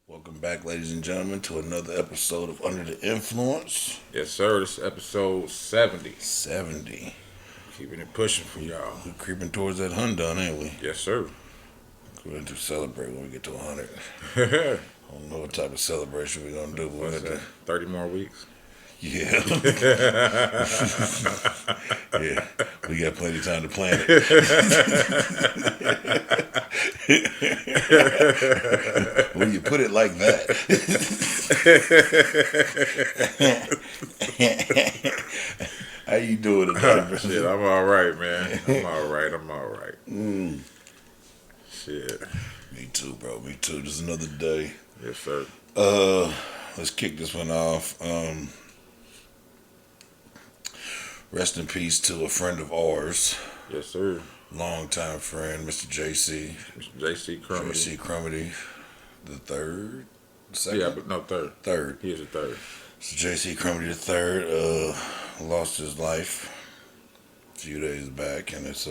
Welcome back, ladies and gentlemen, to another episode of Under the Influence. Yes, sir. This is episode 70. 70. Keeping it pushing for y'all. We're creeping towards that Hundon, ain't we? Yes, sir. We're going to celebrate when we get to 100. I don't know what type of celebration we're going to do. But What's that? 30 more weeks? Yeah. Yeah. We got plenty of time to plan it. When you put it like that. How you doing today? Shit, I'm all right, man. I'm all right. Shit. Me too, bro. Me too. Just another day. Yes, sir. Let's kick this one off. Rest in peace to a friend of ours, Yes, sir. longtime friend, Mr. JC. JC Crumedy. JC Crumedy, the third, second, Yeah, but no, third. third. He is a third. So JC Crumedy the third lost his life a few days back, and it's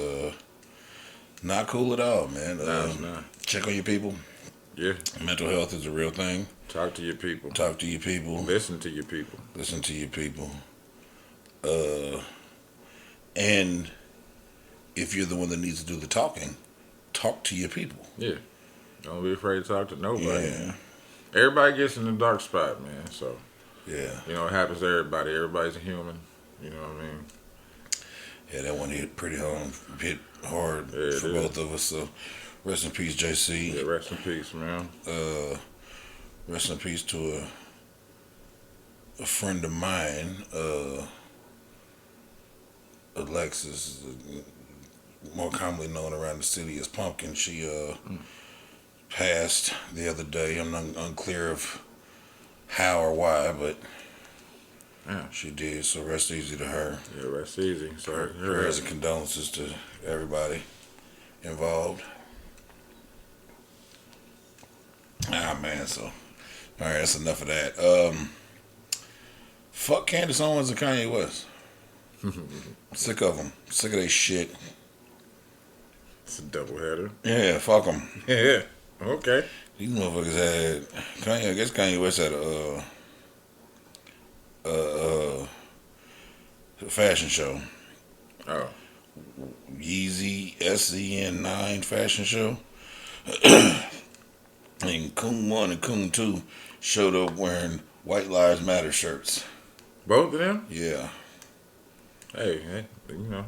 not cool at all, man. No, it's not. Check on your people. Yeah. Mental health is a real thing. Talk to your people. Talk to your people. Listen to your people. Listen to your people. And if you're the one that needs to do the talking, talk to your people. Yeah. Don't be afraid to talk to nobody. Yeah. Everybody gets in the dark spot, man. So, Yeah. you know, it happens to everybody. Everybody's a human. You know what I mean? Yeah, that one hit pretty hard Yeah, it for is. both of us. So rest in peace, JC. Yeah, rest in peace, man. Rest in peace to a friend of mine, Alexis, more commonly known around the city as Pumpkin. She passed the other day. I'm unclear of how or why, but Yeah. she did. So rest easy to her. Yeah, rest easy. Sorry. to hear Prayers that. and condolences to everybody involved. Ah, man, so. Alright, that's enough of that. Fuck Candace Owens and Kanye West. Sick of them. Sick of their shit. It's a double header. Yeah, fuck them. Yeah. Okay. These motherfuckers had Kanye. I guess Kanye West had a fashion show. Oh. Yeezy SCN9 fashion show. And Coon 1 and Coon 2 showed up wearing White Lives Matter shirts. Both of them? Yeah. Hey, you know,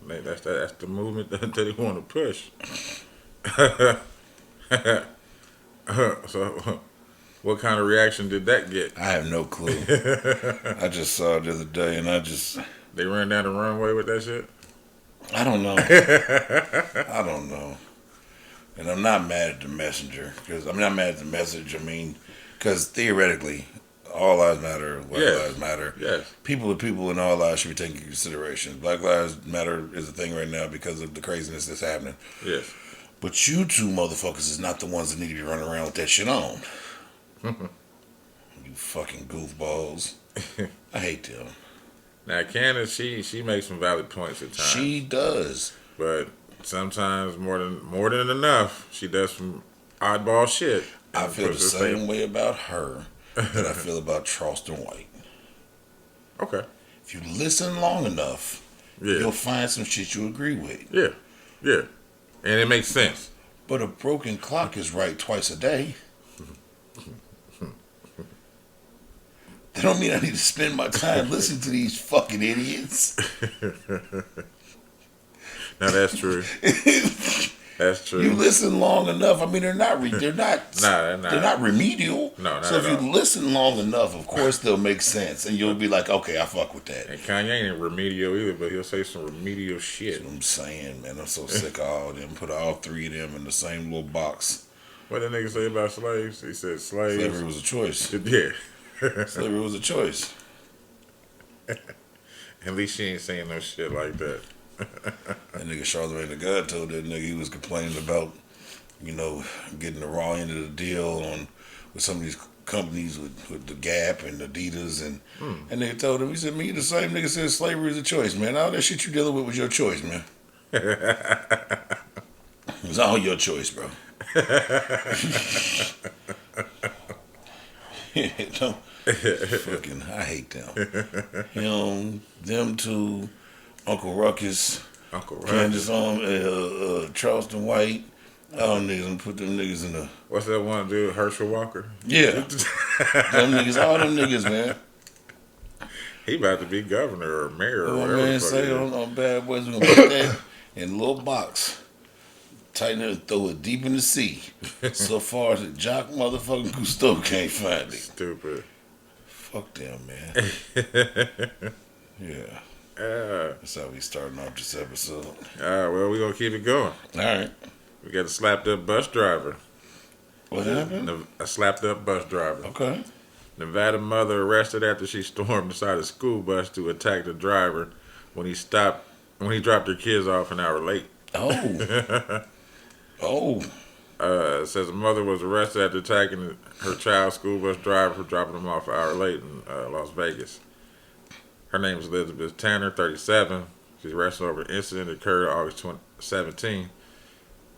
that's the movement that they want to push. So, what kind of reaction did that get? I have no clue. I just saw it the other day and They ran down the runway with that shit? I don't know. I don't know. And I'm not mad at the messenger. Because I'm not mad at the message. I mean, because theoretically, all lives matter, white Yes. lives matter. Yes. People are people, and all lives should be taken into consideration. Black lives matter is a thing right now because of the craziness that's happening. Yes. But you two motherfuckers is not the ones that need to be running around with that shit on. You fucking goofballs. I hate them. Now, Candace, she makes some valid points at times. She does. But sometimes more than enough, she does some oddball shit. I And feel the puts her same face- way about her that I feel about Charleston White. Okay. If you listen long enough, Yeah. you'll find some shit you agree with. Yeah. Yeah. And it makes sense. But a broken clock is right twice a day. That don't mean I need to spend my time listening to these fucking idiots. Now that's true. That's true. You listen long enough. I mean, they're not Nah, they're not remedial. No, not so if at you all. listen long enough, of course they'll make sense, and you'll be like, okay, I fuck with that. And Kanye ain't remedial either, but he'll say some remedial shit. That's what I'm saying, man. I'm so sick of all of them. Put all three of them in the same little box. What that nigga say about slaves? He said slaves. Slavery was a choice. Yeah. Slavery was a choice. At least she ain't saying no shit like that. That nigga Charlamagne the God told that nigga he was complaining about, you know, getting the raw end of the deal on with some of these companies with the Gap and Adidas and that nigga told him, he said, me the same nigga said slavery is a choice, man. All that shit you dealing with was your choice, man. It was all your choice, bro. No, fucking, I hate them. Them two, Uncle Ruckus, Uncle Candace Ruckus. Charleston White. All them niggas, put them niggas in the. What's that one dude? Herschel Walker. Yeah. Them niggas, all them niggas, man. He about to be governor or mayor or What my whatever. man the fuck say it is. on Bad Boys, we're gonna put that in a little box, tighten it and throw it deep in the sea. So far as the jock motherfucking Cousteau can't find it. Stupid. Fuck them, man. Yeah. Uh, That's how we starting off this episode. all right, well, we're going to keep it going. All right. We got a slapped up bus driver. What happened? A slapped up bus driver. Okay. Nevada mother arrested after she stormed inside a school bus to attack the driver when he dropped her kids off an hour late. Oh. Oh. It says a mother was arrested after attacking her child's school bus driver for dropping him off an hour late in Las Vegas. Her name is Elizabeth Tanner, 37. She's arrested over an incident that occurred August 2017.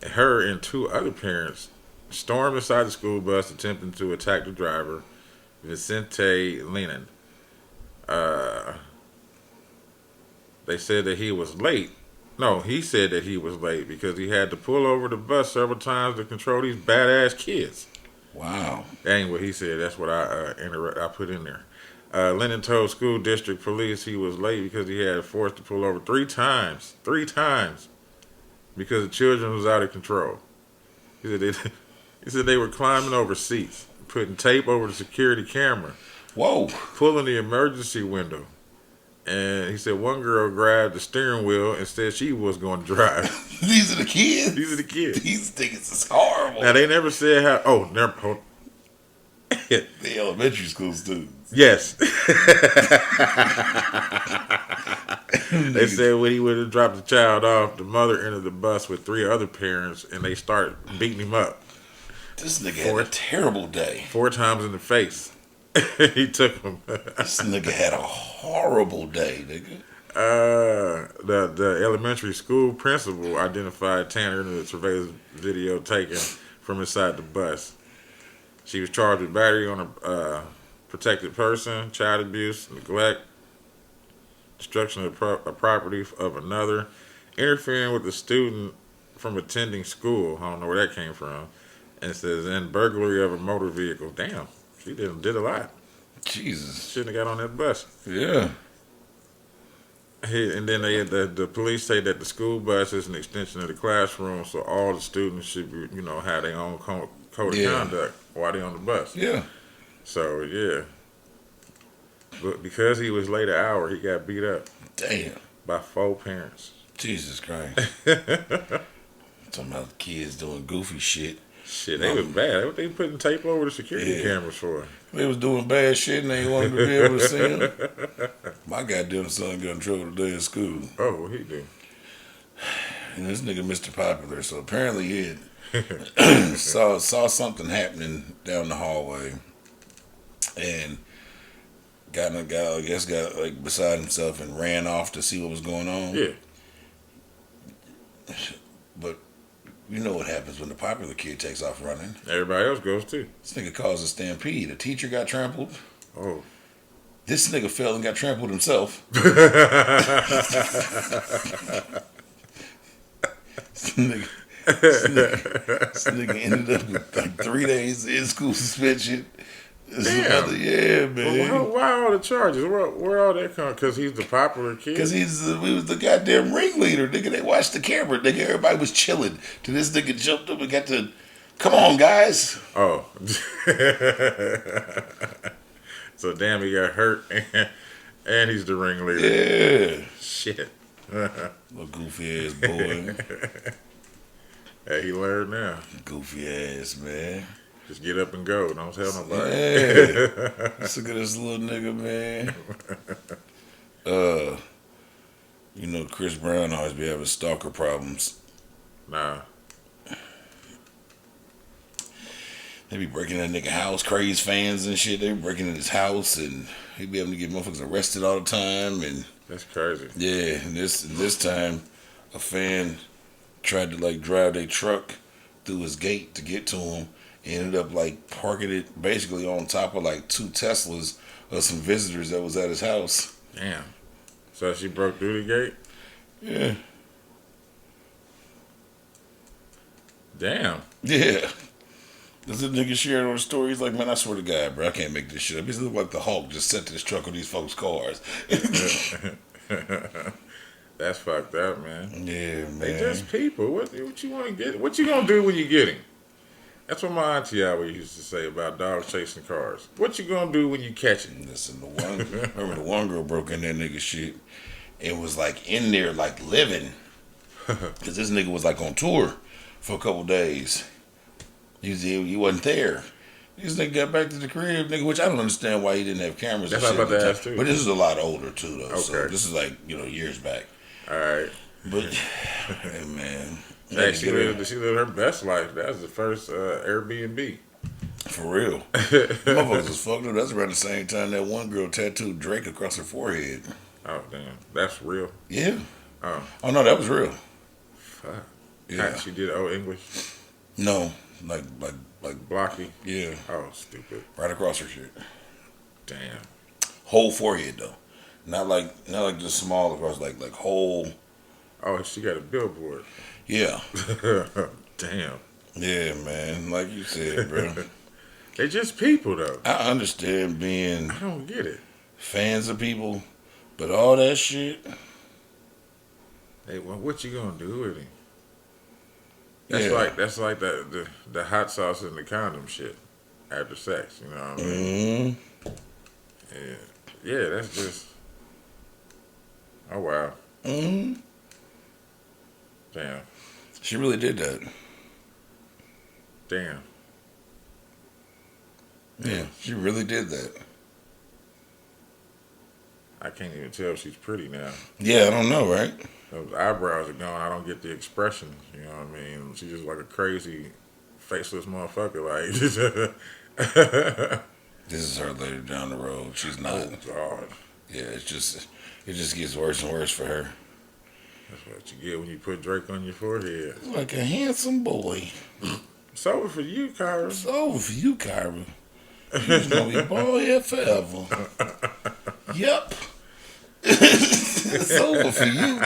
And her and two other parents stormed inside the school bus attempting to attack the driver, Vicente Lenin. They said that he was late. No, he said that he was late because he had to pull over the bus several times to control these badass kids. Wow. That ain't what he said. That's what I put in there. Lennon told school district police he was late because he had forced to pull over three times, because the children was out of control. He said they were climbing over seats, putting tape over the security camera, Whoa. pulling the emergency window. And he said one girl grabbed the steering wheel and said she was going to drive. These are the kids? These are the kids. These niggas is horrible. Now, they never said how... Oh, never... The elementary school students. Yes. They said when he would have dropped the child off, the mother entered the bus with three other parents, and they started beating him up. This nigga had a terrible day. 4 times in the face. He took him. This nigga had a horrible day, nigga. The elementary school principal identified Tanner in the surveillance video taken from inside the bus. She was charged with battery on a protected person, child abuse, neglect, destruction of property of another, interfering with the student from attending school. I don't know where that came from. And it says, and burglary of a motor vehicle. Damn, she did a lot. Jesus. Shouldn't have got on that bus. Yeah. And then they had the police say that the school bus is an extension of the classroom, so all the students should be, have their own code of conduct while they're on the bus. Yeah. So, yeah. But because he was late an hour, he got beat up. Damn. By 4 parents. Jesus Christ. Talking about kids doing goofy shit. Shit, they was bad. What they putting tape over the security cameras for? They was doing bad shit and they wanted to be able to see them. My goddamn son got in trouble today at school. Oh, what he do? This nigga Mr. Popular, so apparently he had saw something happening down the hallway and got like beside himself and ran off to see what was going on. Yeah. But you know what happens when the popular kid takes off running. Everybody else goes too. This nigga caused a stampede. A teacher got trampled. Oh. This nigga fell and got trampled himself. This nigga ended up with like 3 days in school suspension. Damn. Yeah, man. Well, why all the charges? Where all that come? Because he's the popular kid? Because he was the goddamn ringleader, nigga. They watched the camera, nigga. Everybody was chilling. Till this nigga jumped up and got to, come on, guys. Oh. So damn, he got hurt and he's the ringleader. Yeah. Shit. Little goofy ass boy. Hey, he learned now. Goofy ass, man. Just get up and go. Don't tell nobody. Yeah. Look at this little nigga, man. Chris Brown always be having stalker problems. Nah. They be breaking in that nigga house, crazy fans and shit. They be breaking in his house and he be able to get motherfuckers arrested all the time. And that's crazy. Yeah, and this time a fan tried to like drive their truck through his gate to get to him, He ended up like parking it basically on top of like 2 Teslas of some visitors that was at his house. Damn. So she broke through the gate? Yeah. Damn. Yeah. This nigga shared on the story. He's like, man, I swear to God, bro, I can't make this shit up. He look like the Hulk just set this truck on these folks' cars. That's fucked up, man. Yeah, man. They just people. What you want to get? What you gonna do when you get him? That's what my auntie always used to say about dogs chasing cars. What you gonna do when you catch him? Listen, remember the one girl broke in that nigga shit and was like in there like living. Because this nigga was like on tour for a couple days. He wasn't there. This nigga got back to the crib, nigga, which I don't understand why he didn't have cameras. That's what I'm about to ask too. But this is a lot older too, though. Okay. So this is like years back. All right. But hey, man, Hey, she lived her best life. That was the first Airbnb. For real. Motherfuckers was fucked up. That's around the same time that one girl tattooed Drake across her forehead. Oh damn, that's real. Yeah. Oh no, that was real. fuck. Yeah. She did old English. No, like Blocky. yeah, Oh stupid. right across her shit. Damn. Whole forehead though, not like just small across, like whole. Oh, she got a billboard. Yeah. Damn. Yeah, man. Like you said, bro. They just people though. I understand being I don't get it. fans of people, but all that shit. Hey, well, what you gonna do with him? That's Yeah. like the hot sauce and the condom shit after sex. You know what I mean? Mm-hmm. Yeah, that's just. Oh wow. Mm-hmm. Damn. She really did that. Damn. Yeah, she really did that. I can't even tell if she's pretty now. Yeah, I don't know, right? Those eyebrows are gone. I don't get the expression. You know what I mean? She's just like a crazy, faceless motherfucker. Like, This is her later down the road. She's not. oh God, Yeah, it just gets worse and worse for her. that's what you get when you put Drake on your forehead. Like a handsome boy. It's over for you, Kyra. It's over for you, Kyra. You're gonna be a bald head forever. Yep. It's over for you.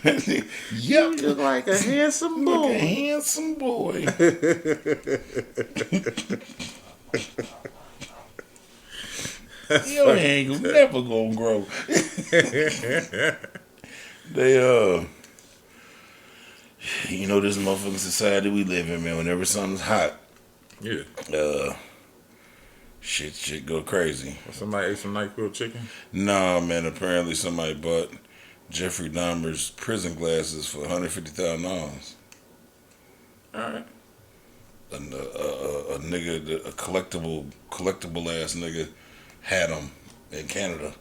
Yep. You look like a handsome boy. Like a handsome boy. Your hair ain't never gonna grow. They this motherfucking society we live in, man. Whenever something's hot, Yeah. shit go crazy. Somebody ate some NyQuil chicken. Nah, man. Apparently somebody bought Jeffrey Dahmer's prison glasses for $150,000. All right. And a nigga, a collectible ass nigga, had them in Canada.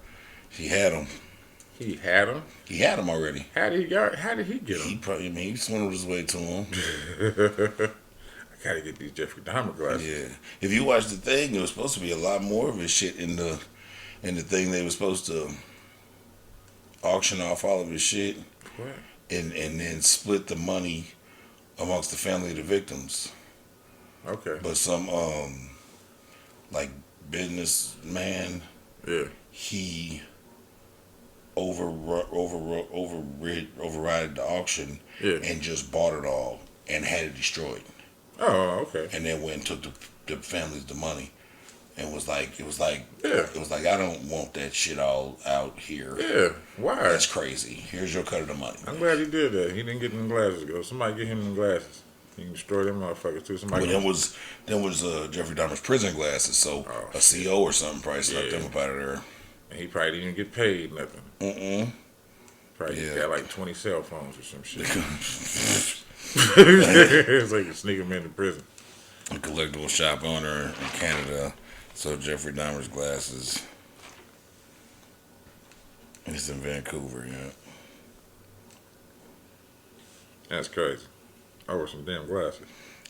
He had them. He had them. He had them already. How did he get them? He probably, he swindled his way to them. I gotta get these Jeffrey Dahmer glasses. Yeah. If you watch the thing, there was supposed to be a lot more of his shit in the thing. They were supposed to auction off all of his shit What? and then split the money amongst the family of the victims. Okay. But some like businessman, Yeah. he overrided the auction Yeah. and just bought it all and had it destroyed. Oh, okay. And then went and took the families the money, and it was like Yeah. I don't want that shit all out here. Yeah. Why? That's crazy. Here's your cut of the money. I'm glad he did that. He didn't get them glasses. Go. Somebody get him them glasses. He can destroy them motherfuckers too. Somebody. Well, then was Jeffrey Dahmer's prison glasses. So Oh, a CO or something probably snuck Yeah. them up out of there. And he probably didn't get paid nothing. Probably Yeah. got like 20 cell phones or some shit. It's like you sneak him into prison. A collectible shop owner in Canada sold Jeffrey Dahmer's glasses. He's in Vancouver, yeah. That's crazy. Over some damn glasses.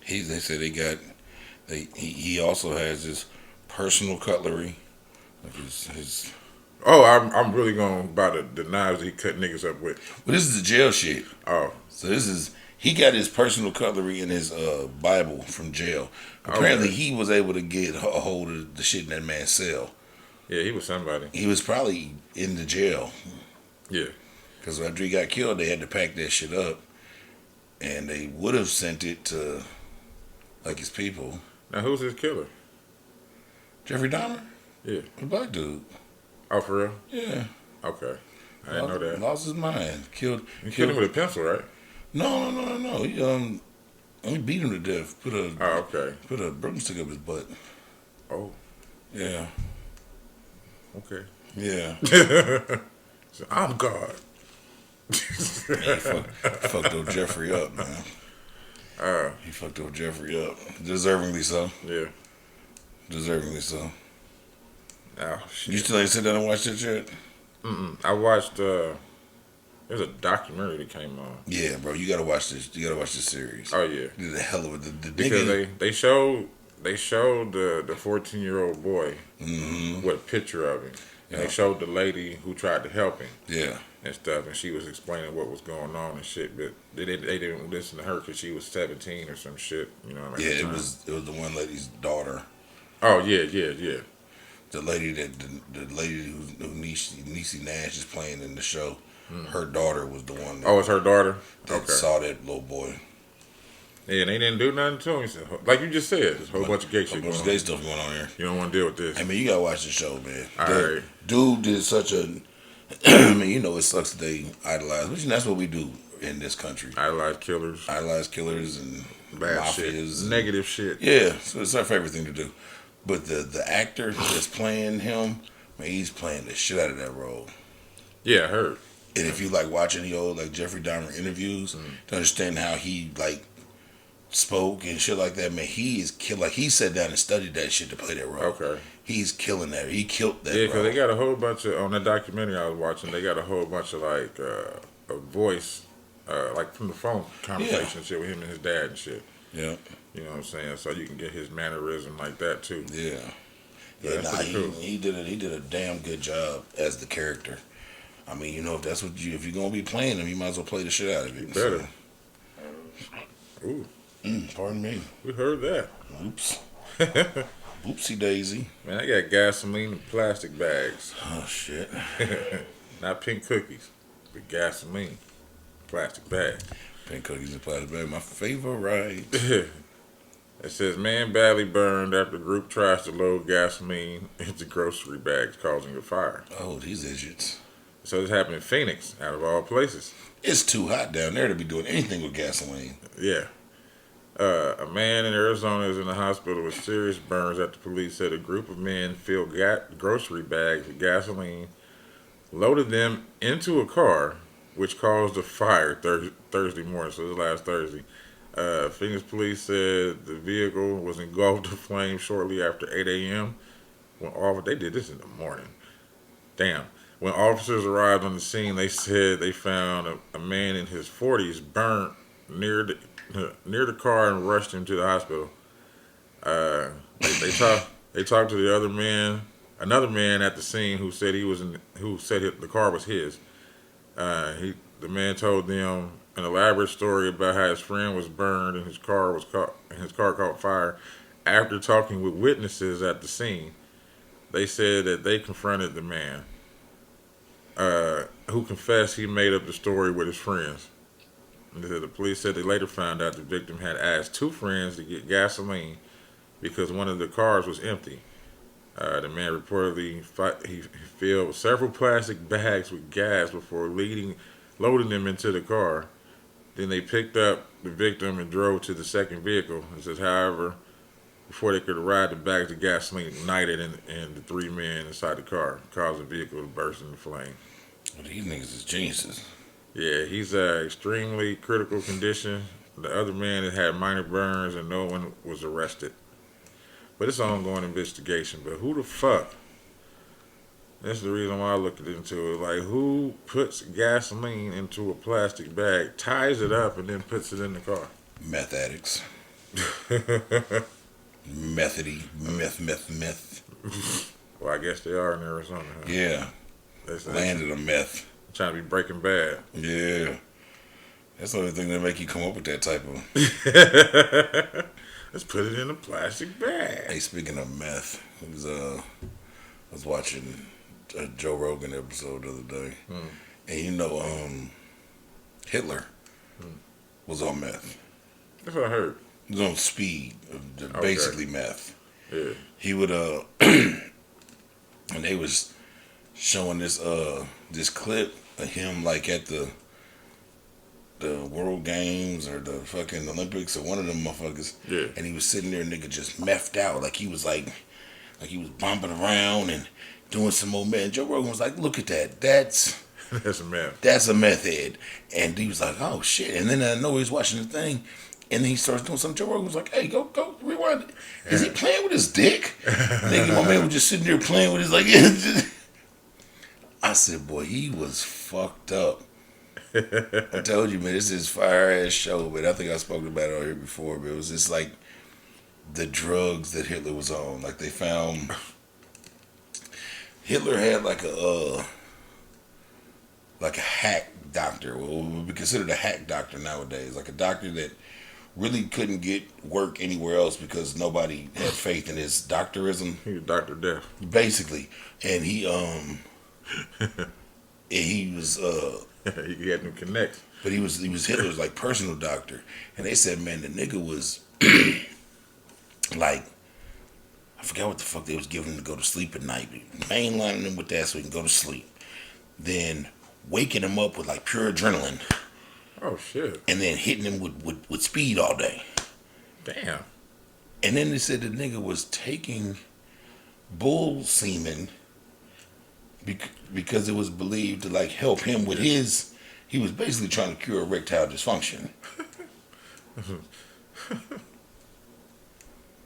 They said he also has his personal cutlery, like his. Oh, I'm really going to buy the knives that he cut niggas up with. Well, this is the jail shit. Oh, So this is He got his personal cutlery in his Bible from jail. Apparently, Okay. he was able to get a hold of the shit in that man's cell. Yeah, he was somebody. He was probably in the jail. Yeah. Because after he got killed, they had to pack that shit up. And they would have sent it to, like, his people. Now, who's his killer? Jeffrey Dahmer? Yeah. A black dude. Oh, for real? Yeah. Okay. I didn't know that. Lost his mind. Killed Killed him with a pencil, right? No. He beat him to death. Oh, okay. Put a broomstick up his butt. Oh, Yeah. okay. Yeah. So, I'm God. He fucked old Jeffrey up, man. He fucked old Jeffrey up. Deservingly so. Yeah. Deservingly so. Oh, shit. You still ain't sit down and watch that shit? I watched, there's a documentary that came on. Yeah, bro. You gotta watch this. You gotta watch this series. Oh, yeah. He did a hell of a the Because nigga. they showed the 14-year-old boy Mm-hmm. with a picture of him. And Yeah. they showed the lady who tried to help him Yeah. and stuff, and she was explaining what was going on and shit. But they didn't listen to her because she was 17 or some shit. You know what I mean? Yeah, it was the one lady's daughter. Oh yeah. The lady that the lady who Niecy Nash is playing in the show. Her daughter was the one Oh, it's her daughter. that Okay. saw that little boy. Yeah, and they didn't do nothing to him. So, like you just said, there's a whole bunch of gay A shit bunch going of gay on. stuff going on here. You don't want to deal with this. I mean, you gotta watch the show, man. All The right. Dude did such a. I mean, you know, it sucks that they idolize, but that's what we do in this country. Idolize killers, Idolize killers and bad mafias, shit, and- negative shit. Yeah, so it's our favorite thing to do. But the actor that's playing him, man, he's playing the shit out of that role. Yeah, I heard. And if you like watching the old like Jeffrey Dahmer interviews to understand how he like spoke and shit like that, man, he is kill. Like he sat down and studied that shit to play that role. Okay. He's killing that. He killed that. Yeah, because role. they got a whole bunch of on that documentary I was watching. They got a whole bunch of like a voice, like from the phone conversation shit with him and his dad and shit. Yeah. You know what I'm saying? So you can get his mannerism like that too. Yeah. Yeah, Yeah, that's nah, pretty cool. he did a damn good job as the character. I mean, you know, if you're gonna be playing him, you might as well play the shit out of it. Better. Ooh, Pardon me. we heard that. Oops. Oopsie daisy. Man, I got gasoline in plastic bags. Oh shit. Not pink cookies, but gasoline. Plastic bag. Pink cookies and plastic bag, my favorite. It says, man badly burned after group tries to load gasoline into grocery bags, causing a fire. Oh, these idiots. So this happened in Phoenix, out of all places. It's too hot down there to be doing anything with gasoline. Yeah. A man in Arizona is in the hospital with serious burns after police said a group of men filled grocery bags with gasoline, loaded them into a car, which caused a fire Thursday morning, so this was last Thursday. Phoenix police said the vehicle was engulfed in flames shortly after 8 a.m. They did this in the morning. Damn. When officers arrived on the scene, they said they found a man in his 40s burnt near the car and rushed him to the hospital. They talked to the other man, another man at the scene who said the car was his. The man told them an elaborate story about how his friend was burned and his car caught fire. After talking with witnesses at the scene, they said that they confronted the man, who confessed he made up the story with his friends. The police said they later found out the victim had asked two friends to get gasoline because one of the cars was empty. The man reportedly he filled several plastic bags with gas before loading them into the car. Then they picked up the victim and drove to the second vehicle. It says, however, before they could arrive, the bags of gasoline ignited and the three men inside the car caused the vehicle to burst into flame. Well, these niggas is geniuses. Yeah, he's extremely critical condition. The other man had minor burns and no one was arrested. But it's an ongoing investigation. But who the fuck? That's the reason why I looked into it. Like, who puts gasoline into a plastic bag, ties it up, and then puts it in the car? Meth addicts. Meth. Well, I guess they are in Arizona. Huh? Yeah. That's Landed of meth. trying to be Breaking Bad. Yeah. That's the only thing that make you come up with that type of. Let's put it in a plastic bag. Hey, speaking of meth, I was watching a Joe Rogan episode the other day, and Hitler was on meth. That's what I heard. He was on speed, basically meth. Yeah. He would and they was showing this clip of him like at the World Games or the fucking Olympics or one of them motherfuckers. Yeah. And he was sitting there, nigga, just methed out, like he was bumping around and doing some more meth. And Joe Rogan was like, "Look at that, that's That's a meth. that's a meth head." And he was like, "Oh shit!" And then I know he's watching the thing, and then he starts doing something. Joe Rogan was like, "Hey, go rewind it. Is he playing with his dick?" Nigga, my man was just sitting there playing with his like. I said, "Boy, he was fucked up." I told you, man, this is fire ass show, but I think I spoke about it on here before, but it was just like the drugs that Hitler was on. Like they found Hitler had like a hack doctor. Well, would be considered a hack doctor nowadays. Like a doctor that really couldn't get work anywhere else because nobody had faith in his doctorism. He was Dr. Death. Basically. And he was He had no connects. but he was Hitler's like personal doctor. And they said, man, the nigga was like, I forgot what the fuck they was giving him to go to sleep at night. Mainlining him with that so he can go to sleep. Then waking him up with like pure adrenaline. Oh shit. And then hitting him with speed all day. Damn. And then they said the nigga was taking bull semen because it was believed to like help him with he was basically trying to cure erectile dysfunction.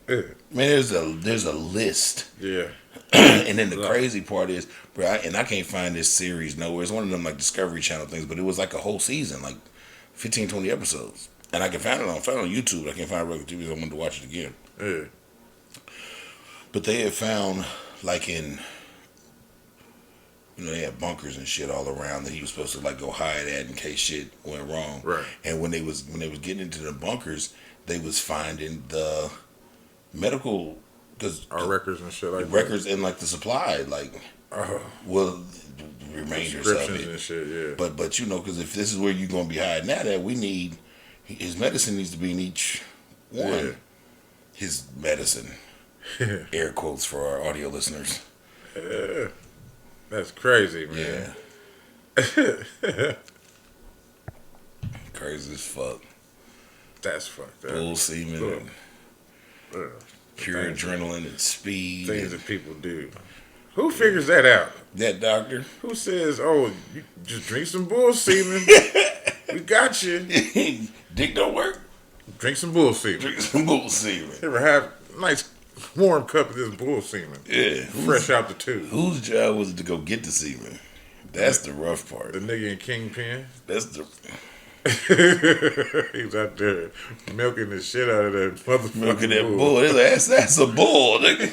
Man, there's a list. Yeah. And then the crazy part is, bro, I can't find this series nowhere. It's one of them like Discovery Channel things, but it was like a whole season, like 15, 20 episodes. And I can find it on YouTube. I can't find it on TV. I wanted to watch it again. Yeah. But they had found like they had bunkers and shit all around that he was supposed to like go hide at in case shit went wrong. Right. And when they was getting into the bunkers, they was finding the medical Our records and shit like that. records and like the supply, like the remainders of Prescriptions it. and shit, yeah. But because if this is where you're gonna be hiding out at, we need his medicine needs to be in each one. Yeah. His medicine, air quotes for our audio listeners. Yeah. That's crazy, man. Yeah. Crazy as fuck. That's fucked up. Bull semen, and pure Things- adrenaline and speed. Things that people do. Who figures that out? That doctor. Who says, "Oh, you just drink some bull semen. We got you. Dick don't work. Drink some bull semen. Drink some bull semen. Ever have a nice warm cup of this bull semen? Yeah. Fresh out the tube. Whose job was it to go get the semen? That's the rough part. The nigga in Kingpin. That's the He was out there milking the shit out of that motherfucking milking that bull. That's a bull, nigga.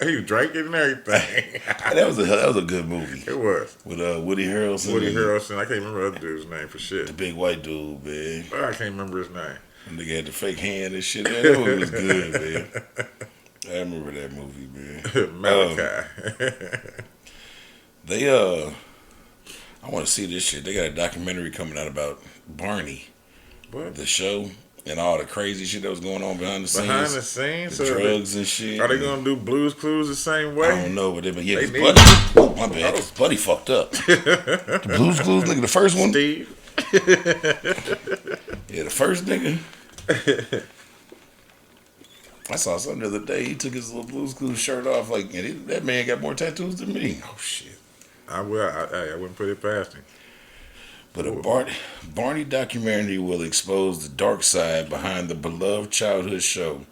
He was drinking and everything. That was a good movie It was. with Woody Harrelson. Woody Harrelson. I can't remember the other dude's name for shit. the big white dude, man. But I can't remember his name. And nigga had the fake hand and shit. Man, that movie was good, man. I remember that movie, man. Malachi. I want to see this shit. They got a documentary coming out about Barney, What? the show, and all the crazy shit that was going on behind the scenes. Behind the scenes? The drugs and shit. Are they going to do Blues Clues the same way? I don't know, but yeah, They his need- buddy. Oh, my bad. His buddy fucked up. The Blues Clues, nigga, the first one. Steve? Yeah, the first nigga. I saw something the other day. He took his little Blues Clues shirt off, like, and that man got more tattoos than me. Oh, shit. I wouldn't put it past him. But a Barney documentary will expose the dark side behind the beloved childhood show,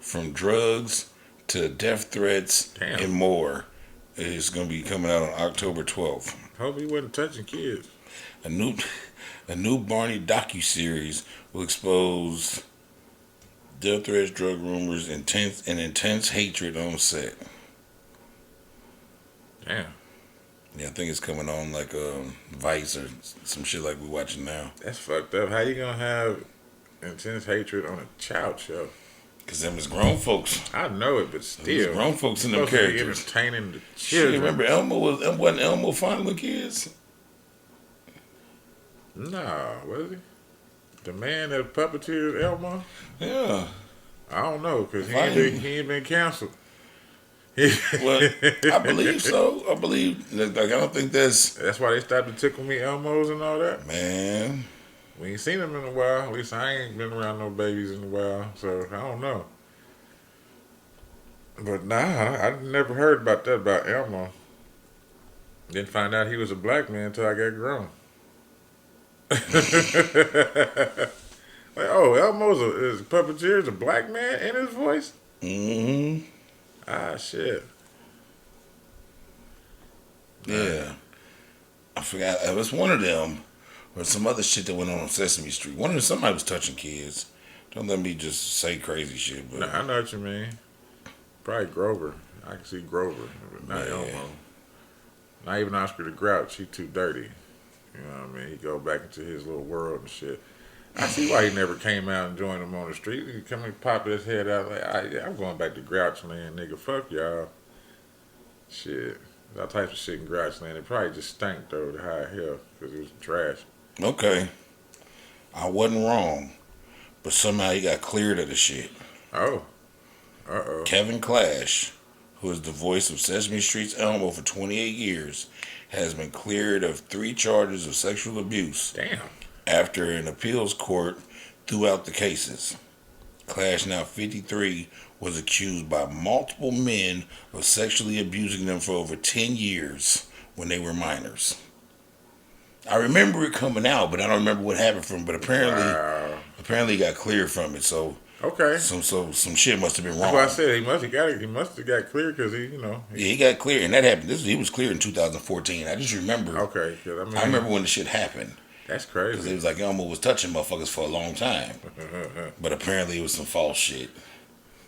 from drugs to death threats and more. It's going to be coming out on October 12th. Hope he wasn't touching kids. A new Barney docuseries will expose death threats, drug rumors, intense hatred on set. Damn. Yeah, I think it's coming on like Vice or some shit like we watching now. That's fucked up. How you gonna have intense hatred on a child show? Cause them is grown folks. I know it, but There's still, grown folks in them supposed to be characters. entertaining the Shit, children. remember wasn't Elmo fine with kids? Nah, was he? The man that puppeteered Elmo? Yeah. I don't know, because he Fine. ain't been canceled. Well, I believe so. I believe. Like, I don't think that's. That's why they stopped the Tickle Me Elmos and all that. Man. We ain't seen them in a while. At least I ain't been around no babies in a while, so I don't know. But nah, I never heard about that about Elmo. Didn't find out he was a black man until I got grown. Like, oh, is a puppeteer, is a black man in his voice? Mm-hmm. Ah, shit. Yeah. I forgot. It was one of them or some other shit that went on Sesame Street. Somebody was touching kids. Don't let me just say crazy shit, but Nah, I know what you mean. Probably Grover. I can see Grover, but not Yeah. Elmo. Not even Oscar the Grouch. He too dirty. You know what I mean? He go back into his little world and shit. I see why he never came out and joined him on the street. He come and pop his head out like, I'm going back to Grouch Land, nigga. Fuck y'all. Shit. All types of shit in Grouch Land. It probably just stank, though, to high hell, because it was trash. okay. I wasn't wrong, but somehow he got cleared of the shit. Oh. Uh-oh. Kevin Clash, who is the voice of Sesame Street's Elmo for 28 years, has been cleared of 3 charges of sexual abuse Damn. after an appeals court threw out the cases. Clash, now 53, was accused by multiple men of sexually abusing them for over 10 years when they were minors. I remember it coming out, but I don't remember what happened from. But apparently, he got cleared from it. So Okay. some shit must have been That's wrong. why I said he must have got cleared because he, Yeah, he got cleared, and that happened. He was cleared in 2014. I just remember. Okay. I remember when the shit happened. That's Because it crazy. was like Elmo was touching motherfuckers for a long time. But apparently it was some false shit.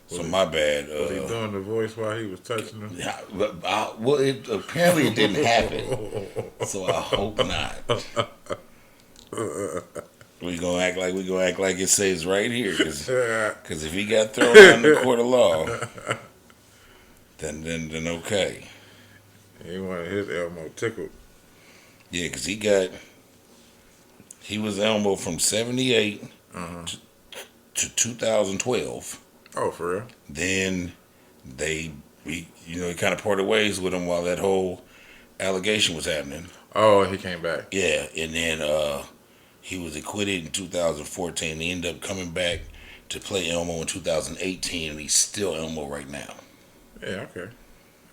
So my bad. Was he doing the voice while he was touching them? Yeah, apparently it didn't happen. So I hope not. We gonna act like it says right here, because if he got thrown out in the court of law, then okay. He wanted his Elmo tickled. Yeah, because he was Elmo from 78 to 2012. Oh, for real? Then he kind of parted ways with him while that whole allegation was happening. Oh, he came back. Yeah, and then he was acquitted in 2014. He ended up coming back to play Elmo in 2018, and he's still Elmo right now. Yeah, okay.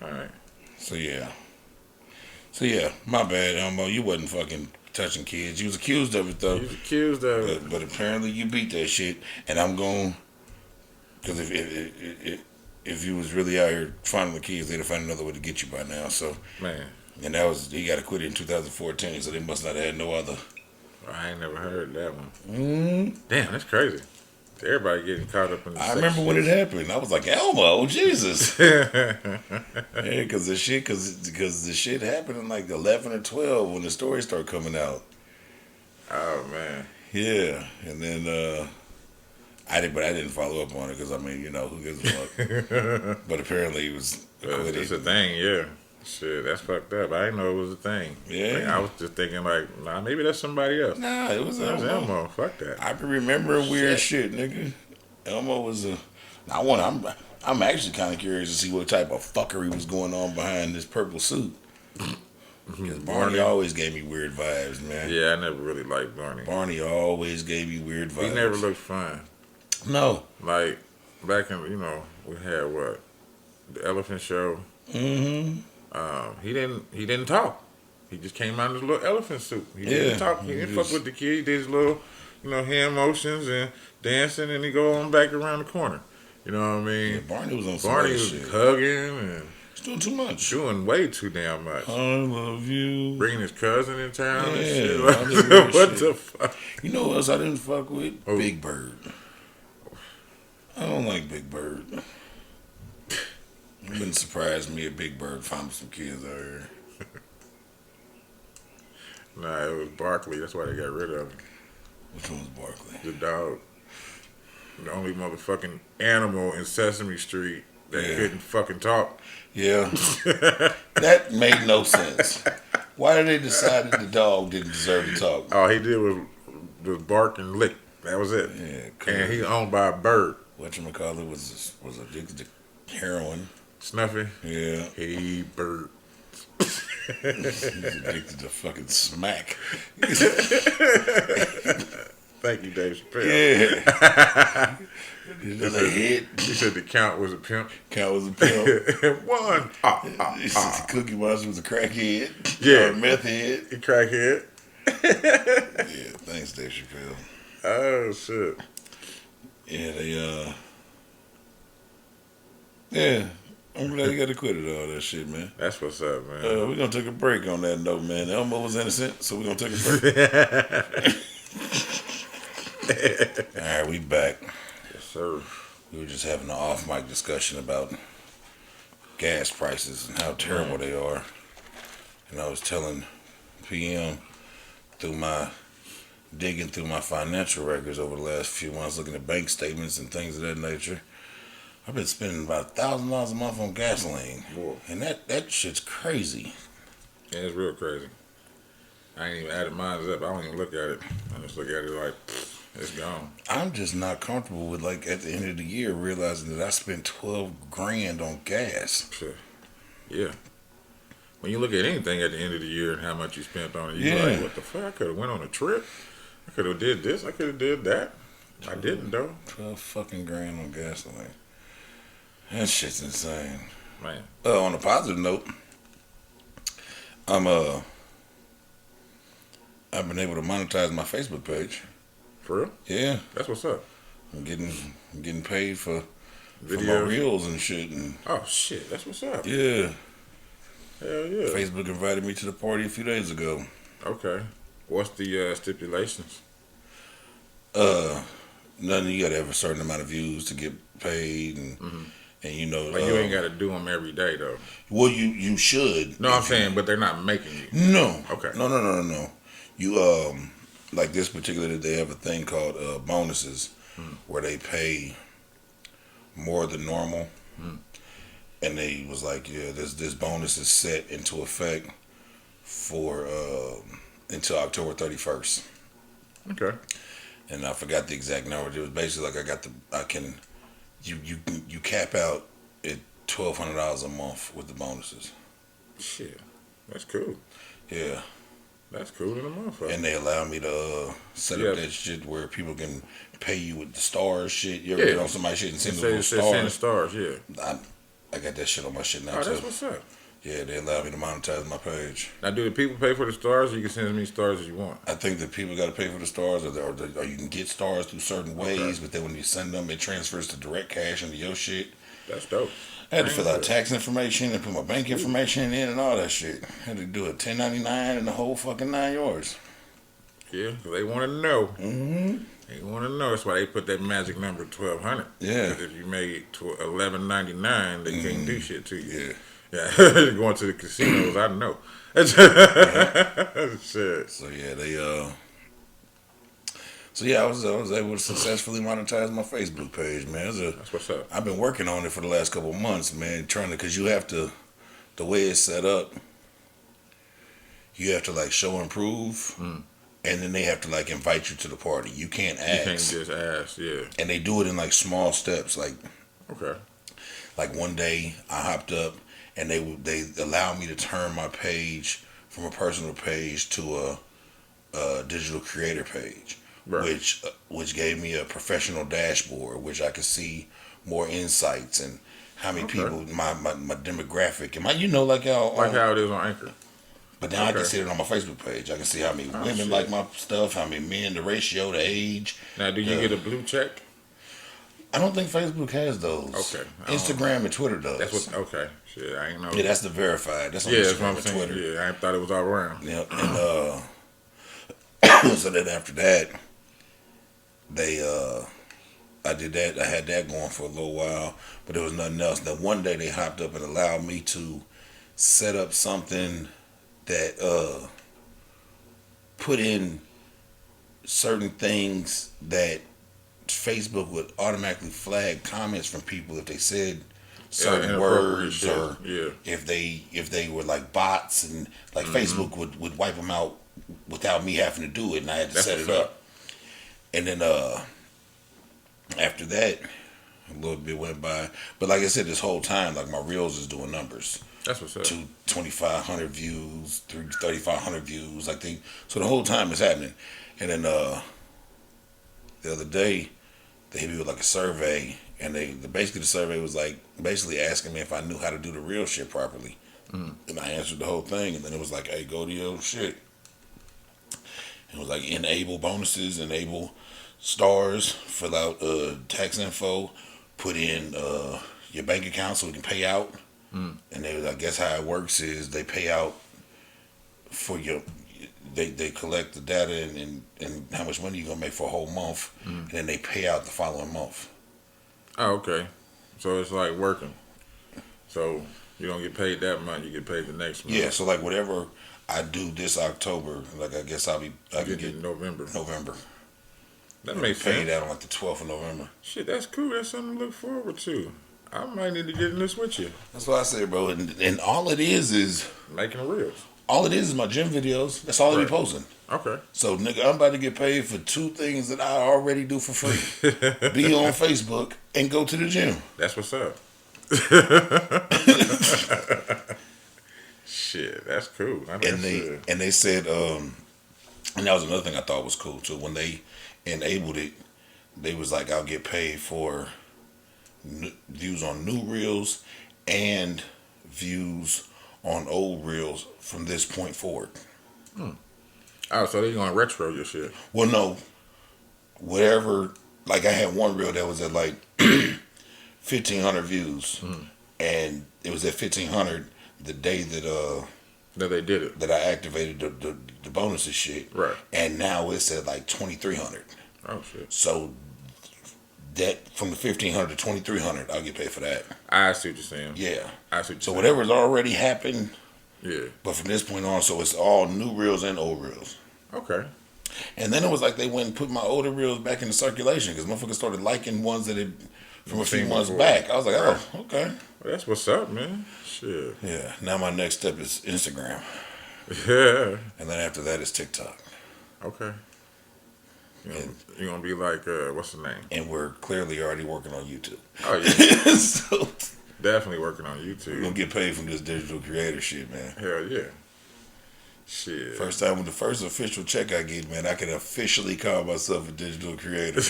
All right. So yeah, my bad, Elmo. You wasn't fucking touching kids. You was accused of it though. He was accused of it. But apparently you beat that shit, and I'm going because if you was really out here finding the kids, they'd have found another way to get you by now. So Man, and he got acquitted in 2014, so they must not have had no other. I ain't never heard that one. Mm. Damn, that's crazy. Everybody getting caught up in the I remember when it happened. I was like, Elmo, Jesus. Yeah, because the shit happened in like 11 or 12 when the stories start coming out. Oh, man. Yeah, and then I didn't follow up on it because I mean, who gives a fuck? But apparently it was acquitted. It's a thing, yeah. Shit, that's fucked up. I didn't know it was a thing. Yeah. I was just thinking like, nah, maybe that's somebody else. Nah, it was That was Elmo. Elmo. Fuck that. I been remembering weird shit, nigga. Elmo was I'm actually kind of curious to see what type of fuckery was going on behind this purple suit. Because Barney always gave me weird vibes, man. Yeah, I never really liked Barney. Barney always gave me weird vibes. He never looked fun. No. Like, back in, we had what? The Elephant Show. Mm-hmm. He didn't talk. He just came out in his little elephant suit. He didn't talk. He didn't fuck with the kid. He did his little, hand motions and dancing, and he go on back around the corner. You know what I mean? Yeah, Barney was on some Barney other was shit. hugging and He's doing too much. doing way too damn much. I love you. Bringing his cousin in town and Yeah, shit. all this weird What shit. the fuck? You know what else I didn't fuck with? Oh. Big Bird. I don't like Big Bird. It wouldn't surprise me if Big Bird found some kids out here. Nah, it was Barkley. That's why they got rid of him. Which one was Barkley? The dog. The only motherfucking animal in Sesame Street that couldn't fucking talk. Yeah. That made no sense. Why did they decide that the dog didn't deserve to talk? All he did was bark and lick. That was it. Yeah. And he owned by a bird. Whatchamacallit was addicted to heroin. Snuffy? Yeah. Hey, bird. He's addicted to fucking smack. Thank you, Dave Chappelle. Yeah. He said the count was a pimp. Count was a pimp. One. He said the Cookie Monster was a crackhead. Yeah. Or a meth head. He crackhead. Yeah, thanks, Dave Chappelle. Oh, shit. Yeah, they, yeah. I'm glad he got acquitted of all that shit, man. That's what's up, man. We're going to take a break on that note, man. Elmo was innocent, so we're going to take a break. All right, we back. Yes, sir. We were just having an off-mic discussion about gas prices and how terrible they are. And I was telling PM digging through my financial records over the last few months, looking at bank statements and things of that nature. I've been spending about $1,000 a month on gasoline. Boy. And that shit's crazy. Yeah, it's real crazy. I ain't even added mine up. I don't even look at it. I just look at it like, it's gone. I'm just not comfortable with, like, at the end of the year, realizing that I spent $12,000 on gas. Sure. Yeah. When you look at anything at the end of the year and how much you spent on it, you're like, what the fuck? I could have went on a trip. I could have did this. I could have did that. I didn't, though. 12 fucking grand on gasoline. That shit's insane. Man. On a positive note, I've been able to monetize my Facebook page. For real? Yeah. That's what's up. I'm getting paid for my reels and shit. And oh, shit. That's what's up. Yeah. Hell yeah. Facebook invited me to the party a few days ago. Okay. What's the stipulations? Nothing. You got to have a certain amount of views to get paid, and and you know. Like you ain't got to do them every day though. Well, you should. No, I'm saying, but they're not making you. No. Okay. No. You like this particular, they have a thing called bonuses, where they pay more than normal, and they was like, yeah, this bonus is set into effect for until October 31st. Okay. And I forgot the exact number. It was basically like you cap out at $1,200 a month with the bonuses. Shit, that's cool. Yeah. That's cool in a motherfucker. And they allow me to set up that shit where people can pay you with the stars shit. You ever get on somebody's shit and send them little stars? Send the stars, yeah. I got that shit on my shit now, oh, too. That's what's up. Yeah, they allow me to monetize my page. Now, do the people pay for the stars, or you can send as many stars as you want? I think that people got to pay for the stars, or you can get stars through certain ways, but then when you send them, it transfers to direct cash into your shit. That's dope. I had to fill out tax information and put my bank information in and all that shit. I had to do a 1099 and the whole fucking 9 yards. Yeah, because they want to know. Mm-hmm. They want to know. That's why they put that magic number 1,200. Yeah. Because if you made to 11.99, they can't do shit to you. Yeah. Yeah, going to the casinos, I know. Shit. So yeah, So yeah, I was able to successfully monetize my Facebook page, man. That's what's up. I've been working on it for the last couple of months, man. Because you have to, the way it's set up, you have to like show and prove, and then they have to like invite you to the party. You can't ask. You can't just ask, yeah. And they do it in like small steps, like. Okay. Like one day, I hopped up, and they allowed me to turn my page from a personal page to a digital creator page. Right. Which gave me a professional dashboard, which I could see more insights and how many people, my demographic, and like how it is on Anchor. But now I can see it on my Facebook page. I can see how many women like my stuff, how many men, the ratio, the age. Now, do you get a blue check? I don't think Facebook has those. Okay. Instagram and Twitter does. That's what. Okay. Shit, I ain't know. Yeah, that's the verified. That's on Instagram Instagram and Twitter. Yeah, I thought it was all around. Yeah, and so then after that, I did that. I had that going for a little while, but there was nothing else. Then one day they hopped up and allowed me to set up something that put in certain things that Facebook would automatically flag comments from people if they said certain words shit. or if they were like bots, and like Facebook would wipe them out without me having to do it, and I had to set it up. And then after that, a little bit went by, but like I said, this whole time, like my reels is doing numbers. That's what's up. 2,500 views, 3,500 views, I think. So the whole time it's happening. And then the other day, they hit me with like a survey, and basically the survey was like basically asking me if I knew how to do the real shit properly. And I answered the whole thing, and then it was like, hey, go to your shit. It was like enable bonuses, enable stars, fill out tax info, put in your bank account so we can pay out. And I guess how it works is they pay out for your. They collect the data and how much money you're gonna make for a whole month, and then they pay out the following month. Oh, okay. So it's like working. So you don't get paid that month; you get paid the next month. Yeah. So like whatever I do this October, like I guess I can get November. That makes paid sense. out on like the 12th of November. Shit, that's cool. That's something to look forward to. I might need to get in this with you. That's what I say, bro. And all it is making reels. All it is my gym videos. That's all I be posting. Okay. So, nigga, I'm about to get paid for 2 things that I already do for free. Be on Facebook and go to the gym. That's what's up. Shit, that's cool. And they said, and that was another thing I thought was cool too. When they enabled it, they was like, I'll get paid for views on new reels and views on old reels from this point forward. Oh, so they're gonna retro your shit. Well, no. Whatever, like I had one reel that was at like 1,500 views, and it was at 1,500 the day that they did it, that I activated the bonuses shit. Right. And now it's at like 2,300. Oh shit. So that from the 1,500 to 2,300, I'll get paid for that. I see what you're saying. Yeah. I see what you're so saying. whatever's already happened. Yeah. But from this point on, so it's all new reels and old reels. Okay. And then it was like they went and put my older reels back into circulation because motherfuckers started liking ones that had from a few months back. I was like, oh, okay. Well, that's what's up, man. Shit. Yeah. Now my next step is Instagram. Yeah. And then after that is TikTok. Okay. You're gonna be like, what's the name? And we're clearly already working on YouTube. Oh yeah. So definitely working on YouTube. We're gonna get paid from this digital creator shit, man. Hell yeah. Shit. First time with the first official check I get, man, I can officially call myself a digital creator.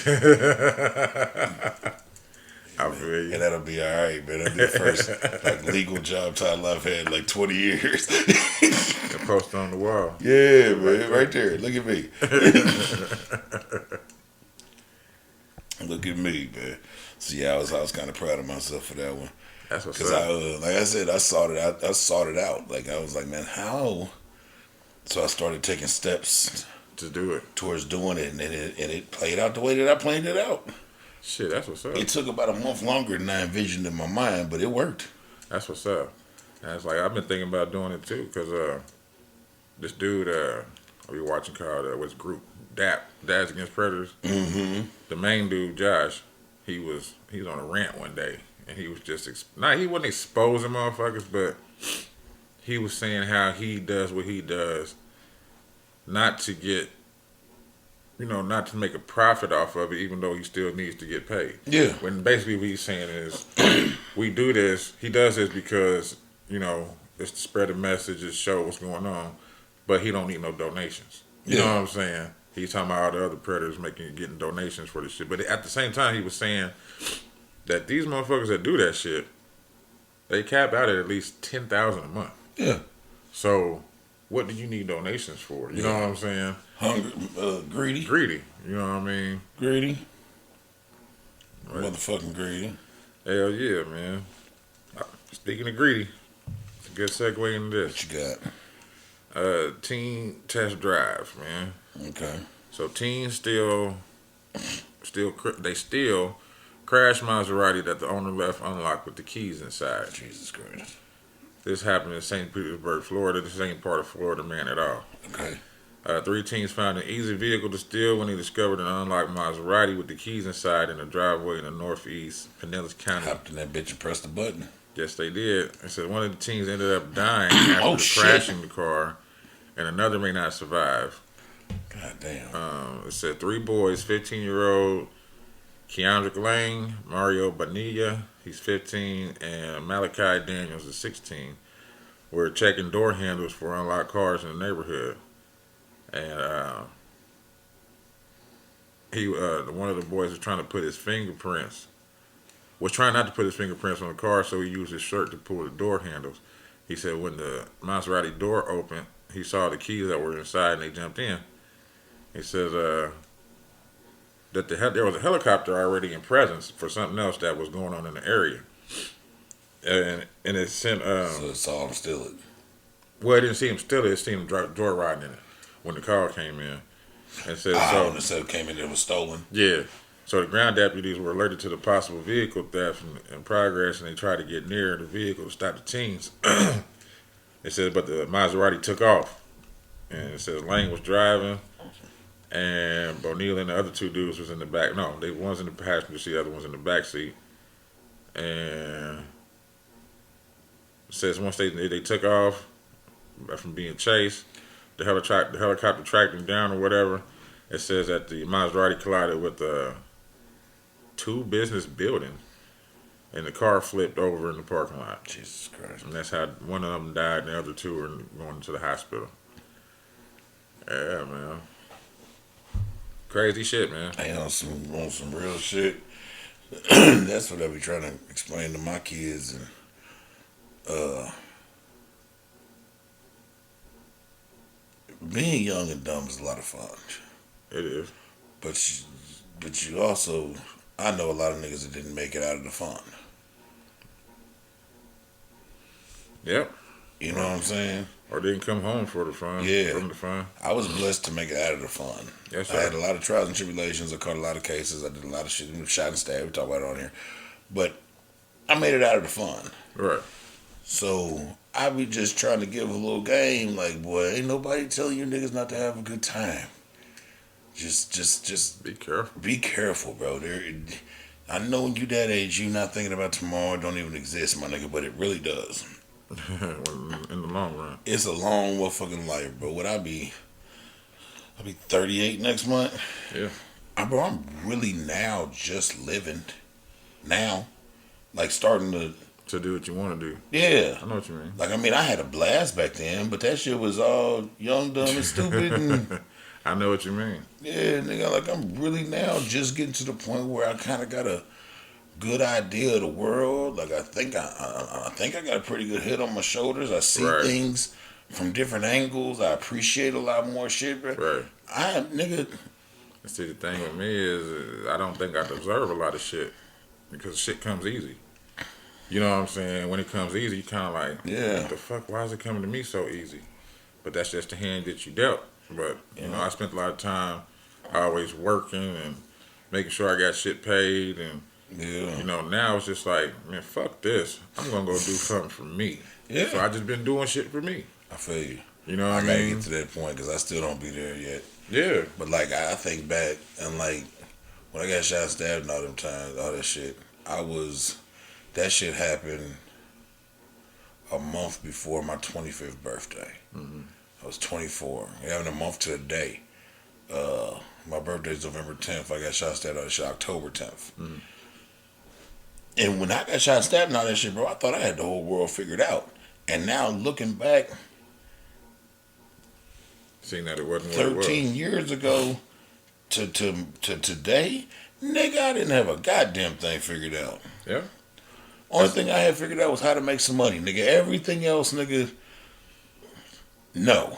I feel you. And that'll be all right, man. That'll be the first like legal job title I've had in like 20 years. Post on the wall. Yeah, man. Right there. Look at me. Look at me, man. So yeah, I was kind of proud of myself for that one. That's what's up. Because like I said, I sought it out. Like I was like, man, how? So I started taking steps to do it towards doing it, and it played out the way that I planned it out. Shit, that's what's up. It took about a month longer than I envisioned in my mind, but it worked. That's what's up. And it's like I've been thinking about doing it too, because this dude I be watching called what's group Dads Against Predators. Mm-hmm. The main dude, Josh, he was on a rant one day, and he was just he wasn't exposing motherfuckers, but he was saying how he does what he does, not to get, not to make a profit off of it, even though he still needs to get paid. Yeah. When basically what he's saying is, we do this, he does this because, it's to spread a message, to show what's going on, but he don't need no donations. You know what I'm saying? He's talking about all the other predators getting donations for this shit. But at the same time, he was saying that these motherfuckers that do that shit, they cap out at least $10,000 a month. Yeah. So, what do you need donations for? You know what I'm saying? Hungry, greedy. Greedy. You know what I mean? Greedy. Right. Motherfucking greedy. Hell yeah, man. Speaking of greedy, it's a good segue into this. What you got? Teen test drive, man. Okay. So teens still crash Maserati that the owner left unlocked with the keys inside. Jesus Christ. This happened in St. Petersburg, Florida. This ain't part of Florida, man, at all. Okay. 3 teens found an easy vehicle to steal when they discovered an unlocked Maserati with the keys inside in a driveway in the northeast Pinellas County. Hopped in that bitch and pressed the button. Yes, they did. It said one of the teens ended up dying after crashing the car, and another may not survive. God damn. It said 3 boys, 15-year-old Keandrick Lane, Mario Bonilla, he's 15, and Malachi Daniels is 16, were checking door handles for unlocked cars in the neighborhood. And one of the boys was trying not to put his fingerprints on the car, so he used his shirt to pull the door handles. He said when the Maserati door opened, he saw the keys that were inside and they jumped in. He says that there was a helicopter already in presence for something else that was going on in the area. And it sent... so it saw him steal it. Well, it didn't see him steal it. It seen him door riding in it when the car came in. And said, when the set came in, it was stolen. Yeah. So the ground deputies were alerted to the possible vehicle theft in progress, and they tried to get near the vehicle to stop the teens. It says, but the Maserati took off. And it says Lane was driving, and Bonilla and the other 2 dudes was in the back. No, one's in the passenger seat, the other one's in the back seat. And it says once they took off from being chased, the helicopter tracked them down or whatever. It says that the Maserati collided with 2 business buildings, and the car flipped over in the parking lot. Jesus Christ. And that's how one of them died, and the other 2 are going to the hospital. Yeah, man. Crazy shit, man. Hey, on some real shit. That's what I be trying to explain to my kids. And being young and dumb is a lot of fun. It is. But you also, I know a lot of niggas that didn't make it out of the fun. Yep. You know what I'm saying? Or didn't come home for the fun. Yeah. From the fun. I was blessed to make it out of the fun. Yes, sir. I had a lot of trials and tribulations. I caught a lot of cases. I did a lot of shit. Shot and stabbed. We talk about it on here. But I made it out of the fun. Right. So I be just trying to give a little game. Like, boy, ain't nobody telling you niggas not to have a good time. Just be careful. Be careful, bro. I know when you that age, you not thinking about tomorrow. It don't even exist, my nigga. But it really does. In the long run, it's a long motherfucking life, bro. I'll be 38 next month. Yeah, bro, I'm really now just living now, like starting to do what you want to do. Yeah, I know what you mean. Like, I mean, I had a blast back then, but that shit was all young, dumb, and stupid. And I know what you mean. Yeah, nigga, like I'm really now just getting to the point where I kind of got a good idea of the world. Like I think I got a pretty good head on my shoulders. I see things from different angles. I appreciate a lot more shit, bro. Right. Nigga. See, the thing with me is I don't think I deserve a lot of shit because shit comes easy. You know what I'm saying? When it comes easy, you kind of like, what the fuck? Why is it coming to me so easy? But that's just the hand that you dealt. But you know, I spent a lot of time always working and making sure I got shit paid and. Yeah. You know, now it's just like, man, fuck this. I'm going to go do something for me. Yeah. So I just been doing shit for me. I feel you. You know what I mean? I gotta get to that point because I still don't be there yet. Yeah. But, like, I think back and, like, when I got shot and stabbed and all them times, all that shit, that shit happened a month before my 25th birthday. Mm-hmm. I was 24. We're having a month to the day. My birthday's November 10th. I got shot and stabbed on that shit October 10th. Mm-hmm. And when I got shot and stabbed and all that shit, bro, I thought I had the whole world figured out. And now looking back, seeing that it wasn't 13 years ago to today, nigga, I didn't have a goddamn thing figured out. Yeah. Only thing I had figured out was how to make some money, nigga. Everything else, nigga, no.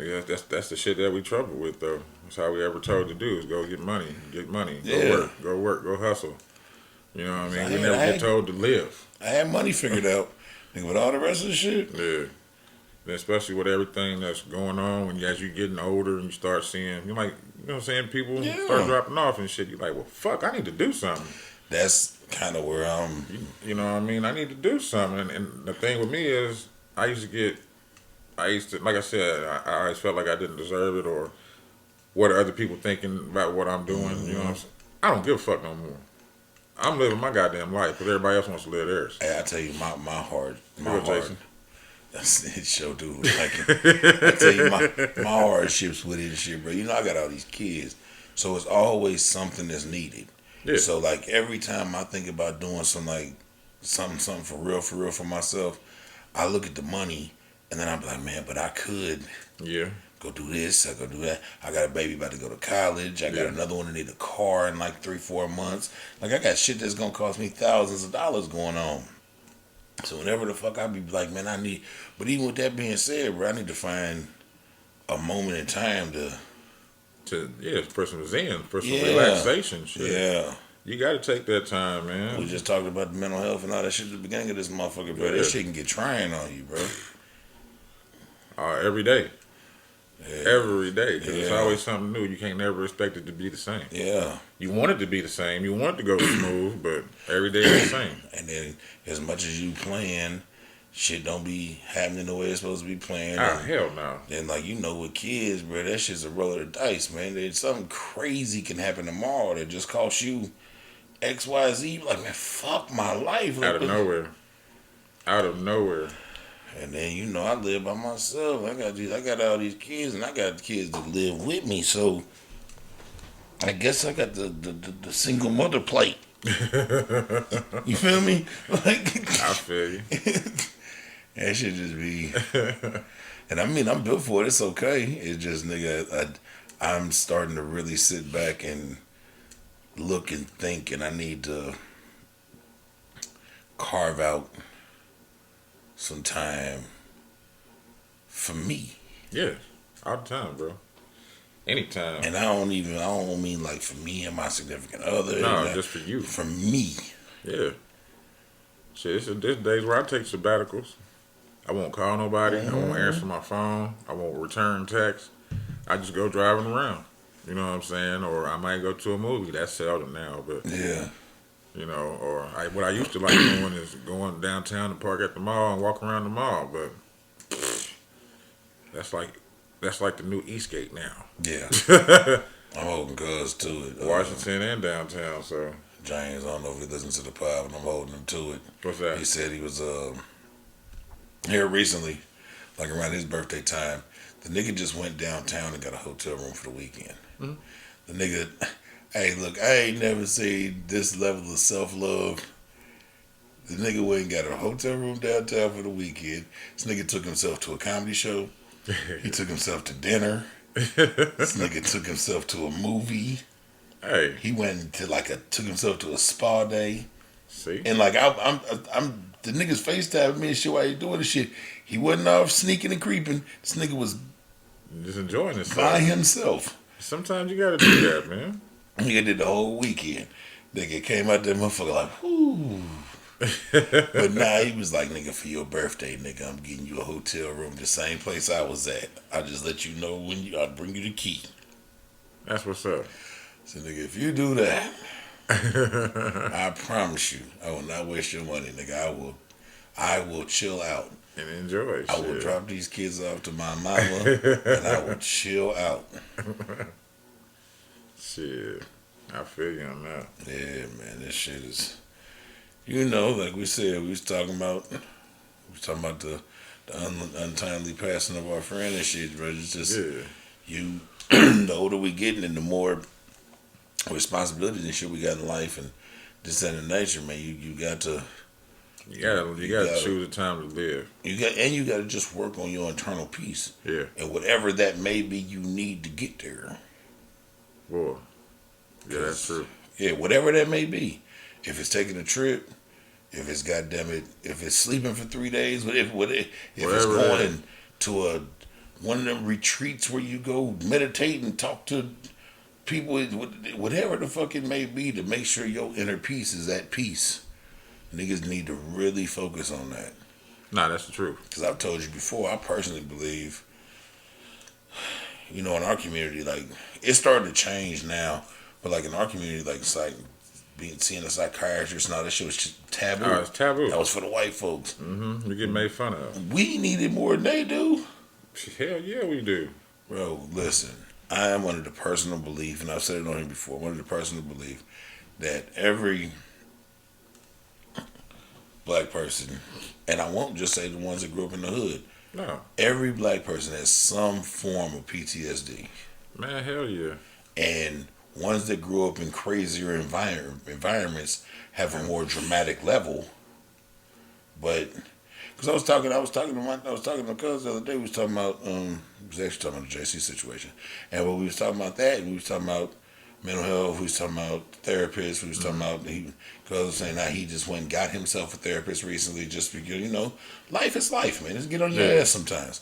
Yeah, that's the shit that we trouble with, though. That's how we ever told to do is go get money, go work, go hustle. You know what I mean? We never get told to live. I had money figured out. Nigga, with all the rest of the shit. Yeah. And especially with everything that's going on, as you getting older and you start seeing, you know what I'm saying, people start dropping off and shit. You're like, well, fuck, I need to do something. That's kind of where I'm. You know what I mean? I need to do something. And the thing with me is, I used to get I used to, like I said, I always felt like I didn't deserve it, or what are other people thinking about what I'm doing. You know what I'm saying? I don't give a fuck no more. I'm living my goddamn life, but everybody else wants to live theirs. Hey, I tell you, my Go, Jason. That's it. Show dude. Like, I tell you, my hardships with it and shit, bro. You know, I got all these kids, so it's always something that's needed. Yeah. So like every time I think about doing something for real for myself, I look at the money and then I'm like, man, but I could Yeah. go do this, I go do that. I got a baby about to go to college. I got another one that need a car in like 3-4 months. Like I got shit that's gonna cost me thousands of dollars going on. So whenever the fuck I be like, man, I need. But even with that being said, bro, I need to find a moment in time For some zen, for some yeah, relaxation. Shit. yeah. You got to take that time, man. We just talked about the mental health and all that shit at the beginning of this motherfucker, bro. That shit can get trying on you, bro. Every day. Yeah. Every day, because it's always something new. You can't never expect it to be the same. Yeah. You want it to be the same. You want it to go smooth, but every day is the same. And then, as much as you plan, shit don't be happening the way it's supposed to be planned. Hell no. Then, like, you know, with kids, bro, that shit's a roll of the dice, man. Something crazy can happen tomorrow that just costs you X, Y, Z. Like, man, fuck my life. Out of nowhere. Out of nowhere. And then, you know, I live by myself. I got all these kids, and I got kids that live with me. So I guess I got the single mother plate. You feel me? Like, I feel you. That should just be. And I mean, I'm built for it. It's okay. It's just, nigga, I'm starting to really sit back and look and think, and I need to carve out some time for me. Yeah, all the time, bro. Anytime. And I don't mean like for me and my significant other. No, just for you. For me. Yeah. Shit, there's days where I take sabbaticals. I won't call nobody. I won't answer my phone. I won't return texts. I just go driving around. You know what I'm saying? Or I might go to a movie. That's seldom now, but yeah. You know, what I used to like doing is going downtown and park at the mall and walk around the mall, but that's like the new Eastgate now. Yeah. I'm holding cuz to it. Washington and downtown, so. James, I don't know if he listens to the pod, but I'm holding him to it. What's that? He said he was here recently, like around his birthday time. The nigga just went downtown and got a hotel room for the weekend. Mm-hmm. The nigga, hey, look, I ain't never seen this level of self-love. The nigga went and got a hotel room downtown for the weekend. This nigga took himself to a comedy show. He took himself to dinner. This nigga took himself to a movie. Hey. He went to took himself to a spa day. See? And like I'm the nigga's FaceTime me and shit while he doing this shit. He wasn't off sneaking and creeping. This nigga was just enjoying himself. By himself. Sometimes you gotta do that, man. Nigga did the whole weekend. Nigga came out there motherfucker like, whoo. But nah, he was like, nigga, for your birthday, nigga, I'm getting you a hotel room, the same place I was at. I just let you know when I'll bring you the key. That's what's up. So nigga, if you do that, I promise you, I will not waste your money, nigga. I will chill out. And enjoy. I will drop these kids off to my mama and I will chill out. Shit. I feel you on that. Yeah, man, this shit is, you know, like we said, we was talking about the untimely passing of our friend and shit, bro. It's just, you, the older we getting and the more responsibilities and shit we got in life and this and the nature, man, you got to choose a time to live. You got to just work on your internal peace. Yeah. And whatever that may be, you need to get there. Boy. Yeah, that's true. Yeah, whatever that may be. If it's taking a trip, if it's sleeping for 3 days, if it's going to one of them retreats where you go meditate and talk to people, whatever the fuck it may be, to make sure your inner peace is at peace. Niggas need to really focus on that. Nah, that's the truth. Because I've told you before, I personally believe, you know, in our community, like, it's starting to change now, but like in our community, like, it's like seeing a psychiatrist and all that shit was just taboo. Oh, it's taboo. That was for the white folks. Mm-hmm. We get made fun of. We need it more than they do. Hell yeah, we do. Bro, listen. I am under the personal belief, and I've said it on here before. I'm under the personal belief that every black person, and I won't just say the ones that grew up in the hood. No. Every black person has some form of PTSD. Man, hell yeah. And ones that grew up in crazier environments have a more dramatic level. But because I was talking to my cousin the other day. We was talking about was actually talking about the JC situation, and when we was talking about that, and we was talking about mental health, we was talking about therapists, we was talking about because I was saying how he just went and got himself a therapist recently, just because life is life, man. Just get on your ass sometimes,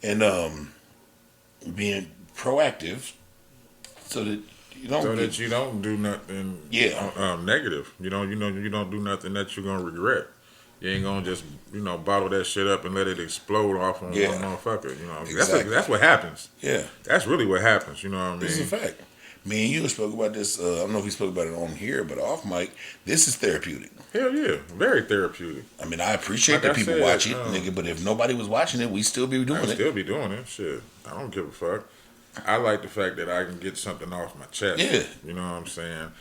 and being proactive so that you don't do nothing negative. You don't do nothing that you're gonna regret. You ain't gonna just bottle that shit up and let it explode off on one motherfucker. Exactly. That's what happens. Yeah, that's really what happens. You know what I mean? This is a fact. Me and you spoke about this. I don't know if we spoke about it on here, but off mic. This is therapeutic. Hell yeah, very therapeutic. I mean, I appreciate that people watch it, nigga. But if nobody was watching it, we still be doing it. Still be doing it. Shit, I don't give a fuck. I like the fact that I can get something off my chest. Yeah, you know what I'm saying.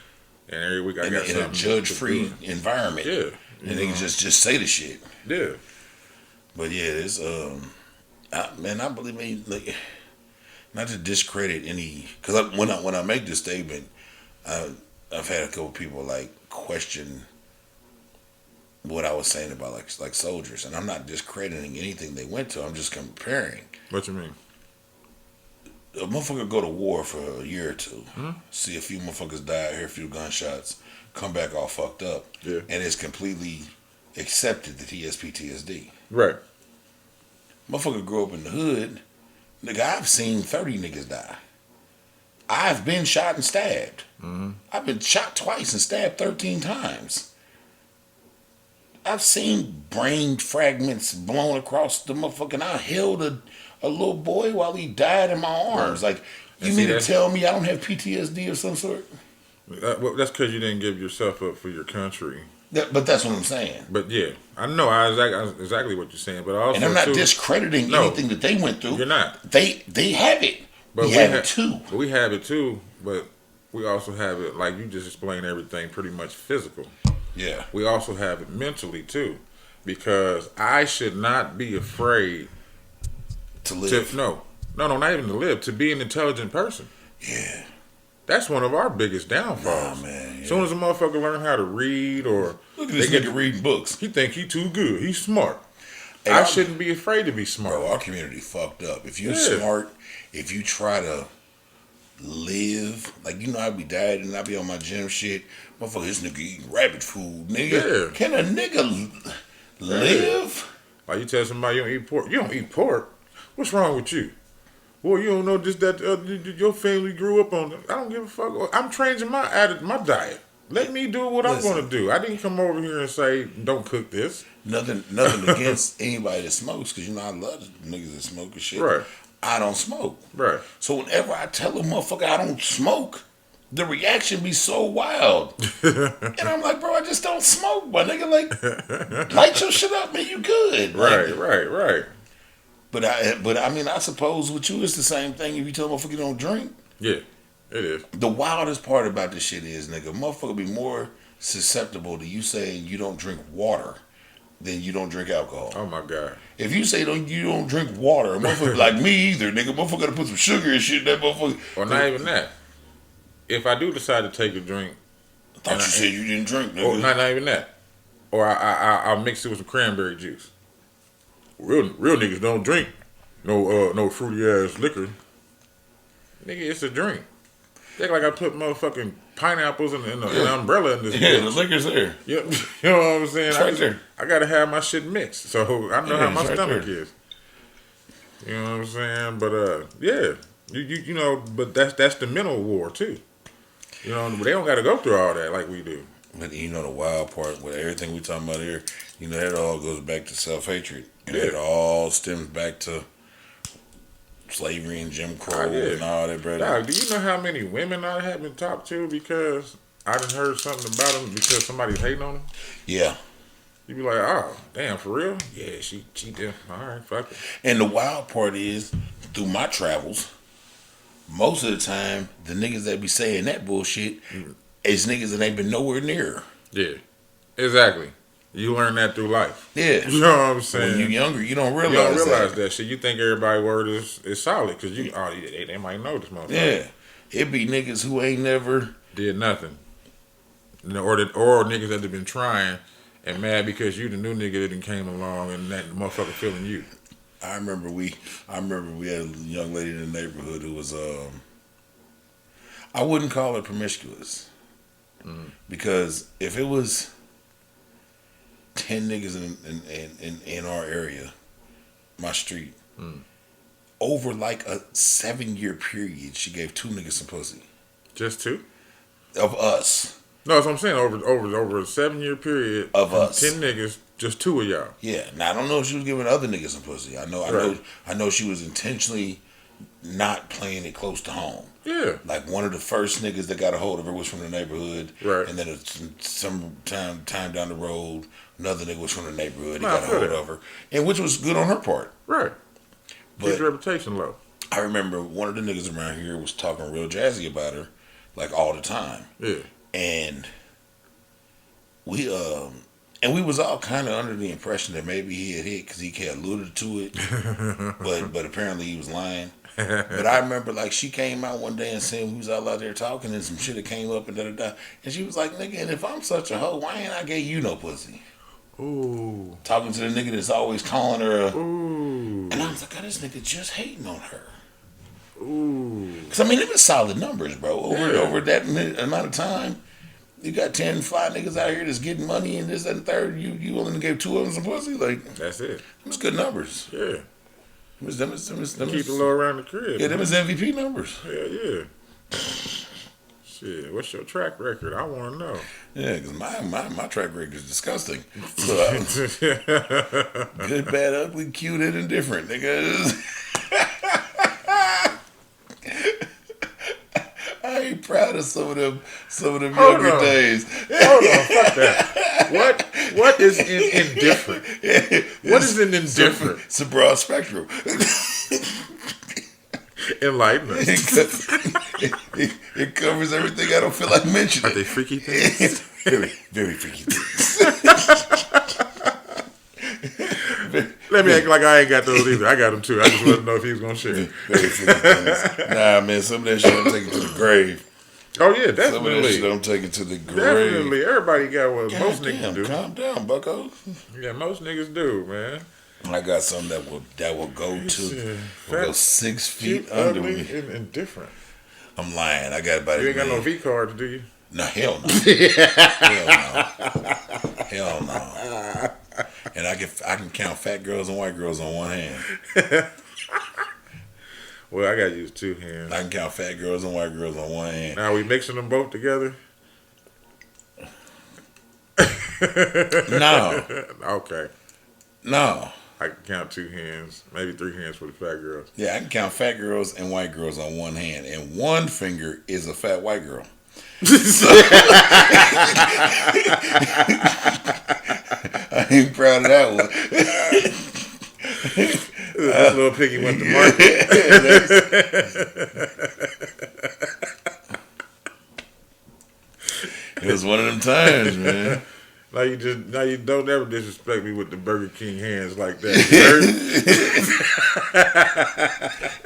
And every week I got in a judge-free environment. Yeah. And they can just say the shit. Yeah. But yeah, it's I believe like, not to discredit any, because when I make this statement, I've had a couple people like question what I was saying about like soldiers, and I'm not discrediting anything they went to. I'm just comparing. What you mean? A motherfucker go to war for a year or two, see a few motherfuckers die, hear a few gunshots, come back all fucked up, and it's completely accepted that he has PTSD. Right. Motherfucker grew up in the hood. Nigga, I've seen 30 niggas die. I've been shot and stabbed. I've been shot twice and stabbed 13 times. I've seen brain fragments blown across the motherfucking. I held a little boy while he died in my arms. Like, you mean to tell me I don't have PTSD of some sort? Well, that's because you didn't give yourself up for your country. But that's what I'm saying. But yeah, I know exactly what you're saying. But also, and I'm not discrediting anything that they went through. You're not. They have it. But we have it too. But we have it too. But we also have it, like you just explained everything, pretty much physical. Yeah. We also have it mentally too, because I should not be afraid to live. No, not even to live. To be an intelligent person. Yeah. That's one of our biggest downfalls. Nah, man. Yeah. As soon as a motherfucker learn how to read or look at this nigga reading books, he think he too good. He's smart. Hey, I shouldn't be afraid to be smart. Bro, our community fucked up. If you smart, if you try to live, like I be dieting and I be on my gym shit. Motherfucker, this nigga eating rabbit food, nigga. Yeah. Can a nigga live? Like you tell somebody you don't eat pork. You don't eat pork. What's wrong with you? Well, you don't know just that your family grew up on. I don't give a fuck. I'm changing my diet. Let me do what I'm going to do. I didn't come over here and say, don't cook this. Nothing against anybody that smokes, because I love niggas that smoke and shit. Right. I don't smoke. Right. So whenever I tell a motherfucker I don't smoke, the reaction be so wild. And I'm like, bro, I just don't smoke, my nigga. Like, light your shit up, man. You good. Right. But I mean, I suppose with you, it's the same thing if you tell a motherfucker you don't drink. Yeah, it is. The wildest part about this shit is, nigga, motherfucker be more susceptible to you saying you don't drink water than you don't drink alcohol. Oh, my God. If you say you don't drink water, a motherfucker like me either, nigga, motherfucker gotta put some sugar and shit in that motherfucker. Or not even that. If I do decide to take a drink. I thought you said you didn't drink, nigga. Or not even that. Or I'll mix it with some cranberry juice. Real niggas don't drink no fruity ass liquor. Nigga, it's a drink. Act like I put motherfucking pineapples in an umbrella in this bitch. The liquor's there. Yep. You know what I'm saying? It's right there. I gotta have my shit mixed. So I know how my stomach is. You know what I'm saying? But yeah. You know, but that's the mental war too. You know, they don't gotta go through all that like we do. But the wild part with everything we talking about here, that all goes back to self-hatred. And it all stems back to slavery and Jim Crow and all that, brother. Dog, do you know how many women I have been talked to because I done heard something about them because somebody's hating on them? Yeah. You be like, oh, damn, for real? Yeah, she did. All right, fuck it. And the wild part is, through my travels, most of the time, the niggas that be saying that bullshit is niggas that ain't been nowhere near her. Yeah, exactly. You learn that through life. Yeah. You know what I'm saying? When you're younger, you don't realize that shit. You think everybody's word is solid because they might know this motherfucker. Yeah. It be niggas who ain't never did nothing. Or niggas that have been trying and mad because you the new nigga that done came along and that motherfucker feeling you. I remember we had a young lady in the neighborhood who was I wouldn't call her promiscuous. Because if it was 10 niggas in our area, my street, over like a 7-year period, she gave 2 niggas some pussy. Just 2? Of us. No, that's what I'm saying. Over a 7-year period of us, 10 niggas, just 2 of y'all. Yeah. Now I don't know if she was giving other niggas some pussy. I know she was intentionally not playing it close to home. Yeah. Like one of the first niggas that got a hold of her was from the neighborhood. Right. And then some time down the road, another nigga was from the neighborhood. He got a hold of her. And which was good on her part. Right. But keep your reputation low. I remember one of the niggas around here was talking real jazzy about her, like all the time. Yeah. And we was all kind of under the impression that maybe he had hit because he had alluded to it, but apparently he was lying. But I remember like she came out one day and saying we was all out there talking and some shit that came up and da-da-da. And she was like, nigga, and if I'm such a hoe, why ain't I gave you no pussy? Ooh. Talking to the nigga that's always calling her. Ooh. And I was like, God, this nigga just hating on her. Ooh. Because I mean, it was solid numbers, bro. Over that amount of time, you got 10 fly niggas out here that's getting money and this, that, and third. You only gave 2 of them some pussy? Like, that's it. Them was good numbers. Yeah. Them keep the low around the crib. Yeah, them is MVP numbers. Yeah. Shit, what's your track record? I want to know. Yeah, because my track record is disgusting. So, good, bad, ugly, cute, and indifferent, niggas. I ain't proud of some of them younger days. Hold on, fuck that. What is indifferent? What is an indifferent? It's a broad spectrum. Enlighten us. It covers everything I don't feel like mentioning. Are they freaky things? Very, very freaky things. Let me act like I ain't got those either. I got them too. I just wanted to know if he was going to share. Very freaky things. Nah, man, some of that shit I'm taking to the grave. Oh, yeah, definitely. Some of that shit I'm taking to the grave. Definitely. Everybody got what most niggas do. Calm down, bucko. Yeah, most niggas do, man. I got something that will go 6 feet under me. And indifferent. I'm lying. I got about. You ain't got no V cards, do you? No, hell no. Hell no. And I can count fat girls and white girls on one hand. Well, I got to use 2 hands. I can count fat girls and white girls on one hand. Now, are we mixing them both together? No. Okay. No. I can count 2 hands, maybe 3 hands for the fat girls. Yeah, I can count fat girls and white girls on one hand, and one finger is a fat white girl. I ain't proud of that one. This little piggy went to market. It was one of them times, man. Now you don't ever disrespect me with the Burger King hands like that.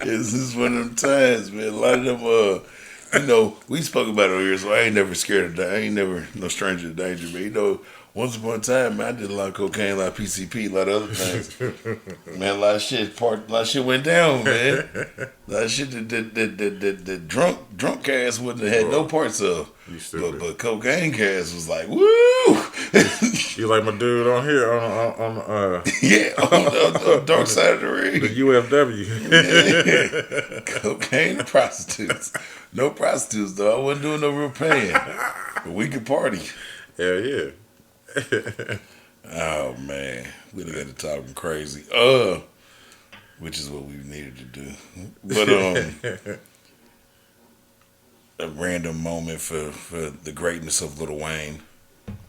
This is one of them times, man. A lot of them, we spoke about it over here, so I ain't never scared of that. I ain't never no stranger to danger, but once upon a time, man, I did a lot of cocaine, a lot of PCP, a lot of other things. Man, a lot of shit went down, man. A lot of shit that drunk cast wouldn't have had no parts of. But cocaine cast was like, woo! You like my dude on here on the dark side of the ring. The UFW. Yeah. Cocaine and prostitutes. No prostitutes though. I wasn't doing no real paying. But we could party. Hell yeah. Oh man, we done got to talking crazy. Which is what we needed to do. But a random moment for the greatness of Lil Wayne.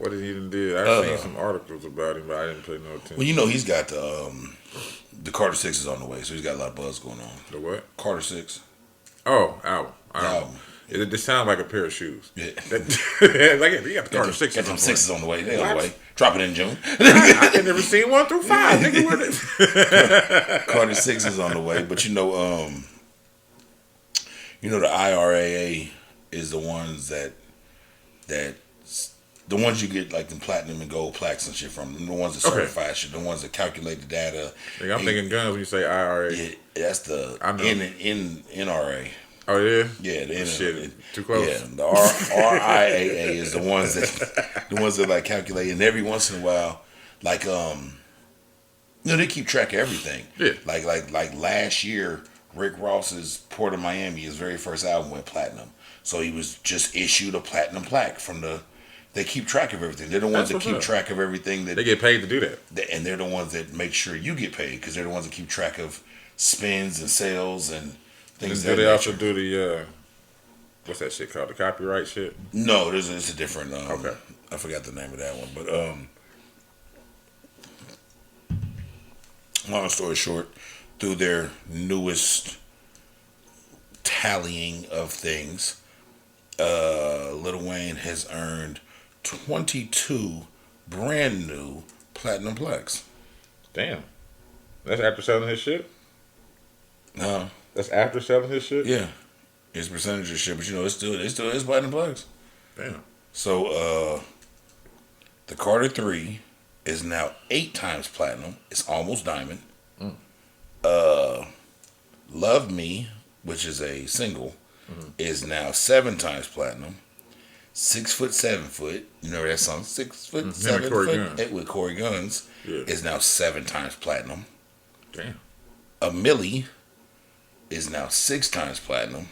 What he even did? I've seen some articles about him, but I didn't pay no attention. Well, you know he's got the Carter 6 is on the way, so he's got a lot of buzz going on. The what? Carter 6. Oh, album. Album. It sounds like a pair of shoes. Yeah. Like, you got the Carter 6. Got them 6s on the way. They on the way. Drop it in June. I never seen 1 through 5. Nigga, what it? Carter 6 is on the way, but you know the IRAA is the ones that the ones you get like the platinum and gold plaques and shit from. The ones that certify shit. The ones that calculate the data. Nigga, I'm thinking guns when you say IRA. Yeah, that's the NRA. Oh yeah. Yeah, the shit. Too close. Yeah, the RIAA is the ones that like calculate, and every once in a while, like they keep track of everything. Yeah. Like last year, Rick Ross's Port of Miami, his very first album went platinum. So he was just issued a platinum plaque from the. They keep track of everything. They're the ones that keep track of everything. That they get paid to do that. And they're the ones that make sure you get paid because they're the ones that keep track of spins and sales and things. Do they also do the what's that shit called? The copyright shit? No, it's a different. Okay, I forgot the name of that one, but long story short, through their newest tallying of things, Lil Wayne has earned 22 brand new platinum plaques. Damn. That's after selling his shit? No. That's after selling his shit? Yeah. His percentage of shit, but you know, it's still his platinum plaques. Damn. So, the Carter 3 is now 8 times platinum. It's almost diamond. Love Me, which is a single, is now 7 times platinum. 6 foot, 7 foot. You know that song? 6 foot, 7 foot. With Corey Guns is now 7 times platinum. Damn. A Millie is now 6 times platinum.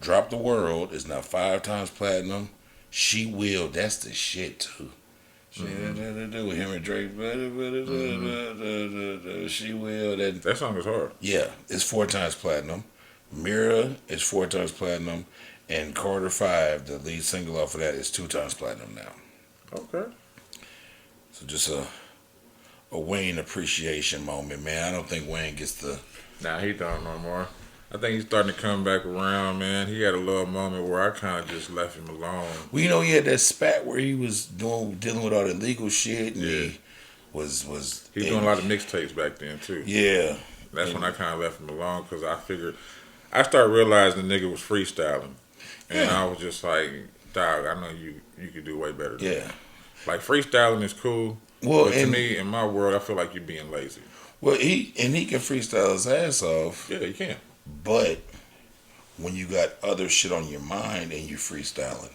Drop the World is now 5 times platinum. She Will, that's the shit too. With him and Drake. She Will. That song is hard. Yeah, it's 4 times platinum. Mirror is 4 times platinum. And Carter 5, the lead single off of that, is 2 times platinum now. Okay. So just a Wayne appreciation moment, man. I don't think Wayne gets the... Nah, he don't no more. I think he's starting to come back around, man. He had a little moment where I kind of just left him alone. Well, you know, he had that spat where he was dealing with all the legal shit, and he was doing a lot of mixtapes back then too. Yeah, that's when I kind of left him alone because I figured I started realizing the nigga was freestyling, and I was just like, dog, I know you could do way better than that. Like freestyling is cool, but to me, in my world, I feel like you're being lazy. Well, he can freestyle his ass off. Yeah, he can. But when you got other shit on your mind and you freestyling,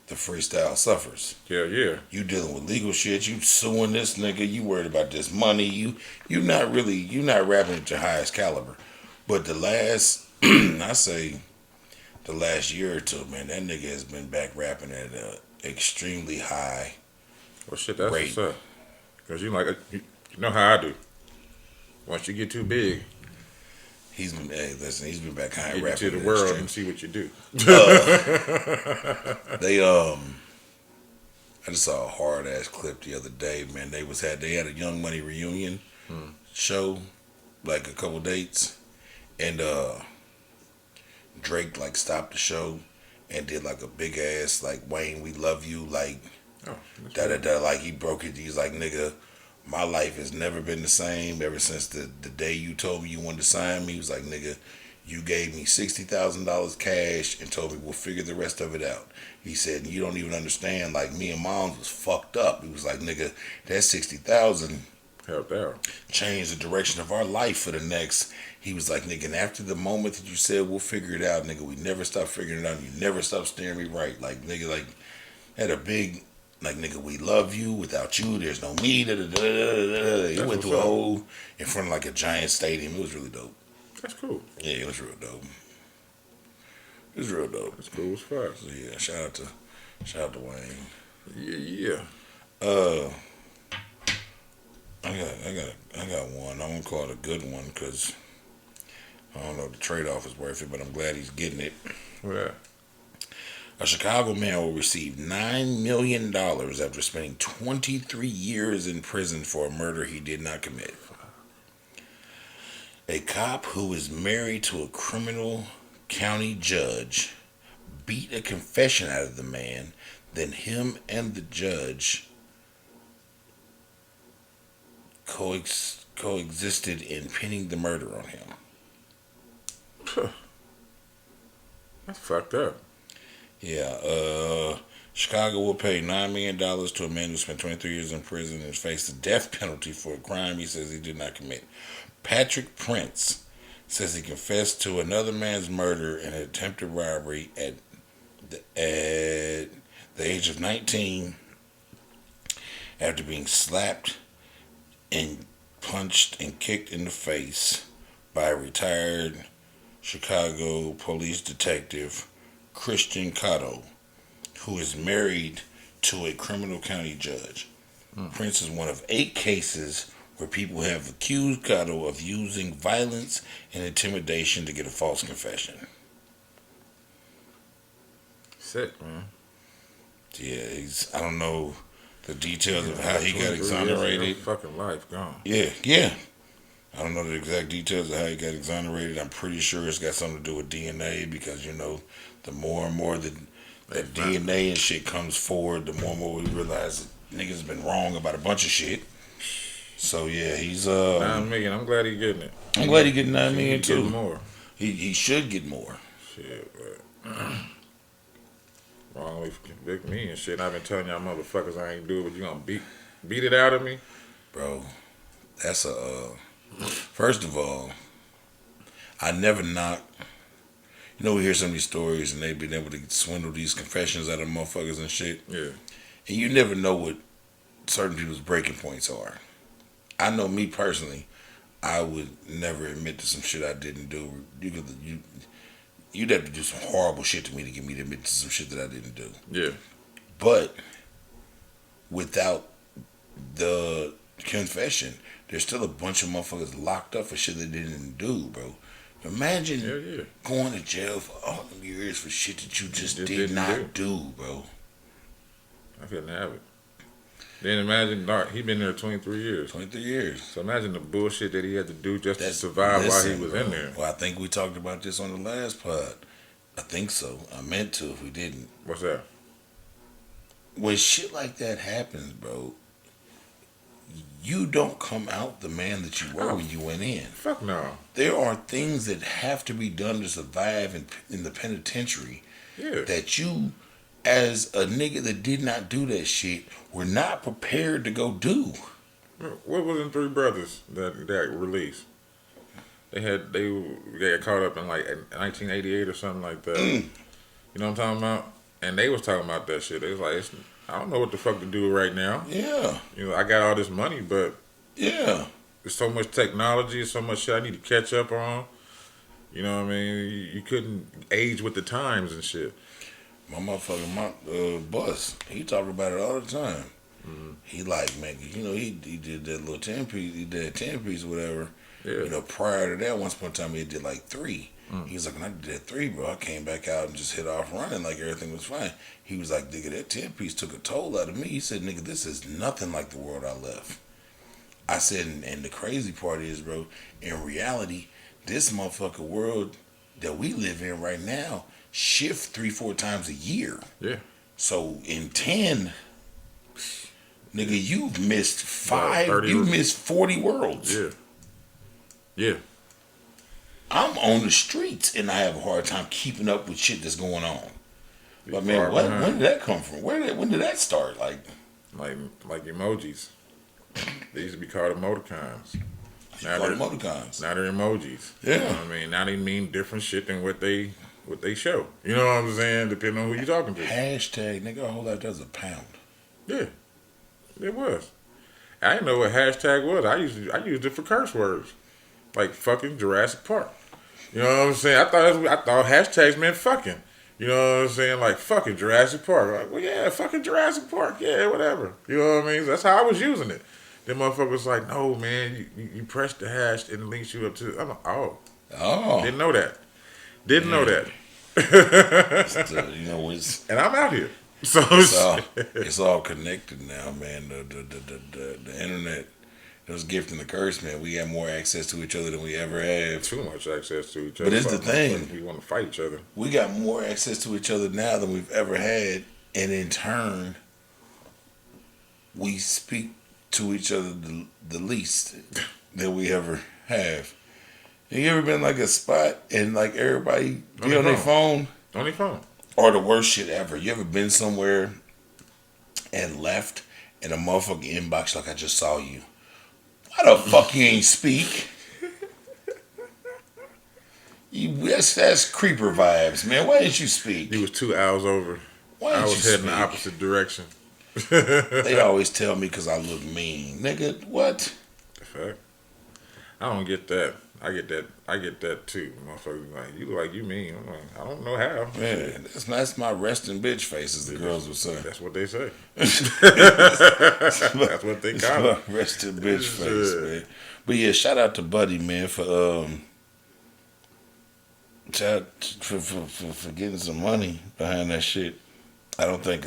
the freestyle suffers. Yeah. You dealing with legal shit. You suing this nigga. You worried about this money. You not rapping at your highest caliber. But the last, I say, the last year or two, man, that nigga has been back rapping at a extremely high. Well, shit, that's rate. what's up. Because you know how I do. Once you get too big, he's been back high rapping to the world and see what you do. I just saw a hard ass clip the other day, man. They had a Young Money reunion show, like a couple dates, and Drake like stopped the show and did like a big ass like Wayne, we love you, like like he broke it. He's like, nigga, my life has never been the same ever since the day you told me you wanted to sign me. He was like, nigga, you gave me $60,000 cash and told me we'll figure the rest of it out. He said, you don't even understand, like me and Moms was fucked up. He was like, nigga, that $60,000 helped out. Changed the direction of our life for the next. He was like, nigga, and after the moment that you said we'll figure it out, nigga, we never stopped figuring it out. You never stopped staring me right. Like, nigga, like, had a big... Like, nigga, we love you. Without you, there's no me. He went through a whole in front of like a giant stadium. It was really dope. That's cool. Yeah, it was real dope. It was real dope. It's cool as fuck. So yeah, shout out to Wayne. Yeah. I got one. I'm gonna call it a good one because I don't know if the trade off is worth it, but I'm glad he's getting it. What that? A Chicago man will receive $9 million after spending 23 years in prison for a murder he did not commit. A cop who is married to a criminal county judge beat a confession out of the man, then him and the judge coexisted in pinning the murder on him. That's fucked up. Yeah, Chicago will pay $9 million to a man who spent 23 years in prison and faced the death penalty for a crime he says he did not commit. Patrick Prince says he confessed to another man's murder and attempted robbery at the age of 19 after being slapped and punched and kicked in the face by a retired Chicago police detective, Christian Cotto, who is married to a criminal county judge. Prince is one of 8 cases where people have accused Cotto of using violence and intimidation to get a false confession. Sick, man. Yeah, I don't know the details of how he got exonerated. Fucking life gone. Yeah. I don't know the exact details of how he got exonerated. I'm pretty sure it's got something to do with DNA because, the more and more that DNA and shit comes forward, the more and more we realize that niggas been wrong about a bunch of shit. So, yeah, he's... $9 million. I'm glad he's getting it. I'm glad he getting $9 million, too. More. He should get more. Shit, but... wrongly convict me and shit. I've been telling y'all motherfuckers I ain't do it, but you gonna beat it out of me? Bro, that's first of all, I never knock. We hear some of these stories and they've been able to swindle these confessions out of motherfuckers and shit. Yeah. And you never know what certain people's breaking points are. I know me personally, I would never admit to some shit I didn't do. You'd have to do some horrible shit to me to get me to admit to some shit that I didn't do. Yeah. But without the confession, there's still a bunch of motherfuckers locked up for shit they didn't do, bro. Imagine going to jail for all them years for shit that you just did not do, bro. I couldn't have it. Then imagine, he been there 23 years. 23 years. So imagine the bullshit that he had to do just to survive while he was in there. Well, I think we talked about this on the last pod. I think so. I meant to if we didn't. What's that? When shit like that happens, bro, you don't come out the man that you were when you went in. Fuck no. There are things that have to be done to survive in the penitentiary that you, as a nigga that did not do that shit, were not prepared to go do. What was in Three Brothers that released? They got caught up in like 1988 or something like that. You know what I'm talking about? And they was talking about that shit. They was like, I don't know what the fuck to do right now. Yeah. I got all this money, but yeah, there's so much technology, so much shit I need to catch up on. You know what I mean? You couldn't age with the times and shit. My motherfucking boss, he talk about it all the time. Mm-hmm. He like, man, he did that little 10-piece, he did a 10-piece or whatever. Yeah. Prior to that, once upon a time, he did like 3. Mm. He was like, when I did that 3, bro, I came back out and just hit off running like everything was fine. He was like, nigga, that 10-piece took a toll out of me. He said, nigga, this is nothing like the world I left. I said, and the crazy part is, bro, in reality, this motherfucker world that we live in right now shift 3-4 times a year. Yeah. So in 10, nigga, you've missed 5. You've missed 40 worlds. Yeah. Yeah. I'm on the streets and I have a hard time keeping up with shit that's going on. But man, when did that come from? When did that start? Like emojis. They used to be called emoticons. Now they're emoticons. Now they're emojis. Yeah. You know what I mean? Now they mean different shit than what they show. You know what I'm saying? Depending on who you're talking to. Hashtag, nigga, a whole lot does a pound. Yeah. It was. I didn't know what hashtag was. I used it for curse words. Like fucking Jurassic Park. You know what I'm saying? I thought hashtags meant fucking. You know what I'm saying? Like fucking Jurassic Park. Like, well, yeah, fucking Jurassic Park. Yeah, whatever. You know what I mean? So that's how I was using it. Then motherfucker was like, no, man, you press the hash and it links you up to. I'm like, oh. Didn't know that. Didn't know that. You know, and I'm out here. So it's all connected now, man. The internet, it was a gift and a curse, man. We have more access to each other than we ever have. too much access to each other. But it's the thing. We want to fight each other. We got more access to each other now than we've ever had, and in turn, we speak to each other the least that we ever have. You ever been like a spot and like everybody be on their phone? On their phone. Or the worst shit ever. You ever been somewhere and left and a motherfucking inbox like, I just saw you. Why the fuck you ain't speak? That's creeper vibes, man. Why didn't you speak? He was 2 hours over. I was heading the opposite direction. They always tell me because I look mean. Nigga, what? The fact. I don't get that. I get that too. Motherfuckers like, you look like you mean. I'm like, I don't know how. Man, that's my resting bitch face, as the girls would say. That's what they say. That's what they call it. Resting bitch face, man. But yeah, shout out to Buddy, man, for for getting some money behind that shit. I don't think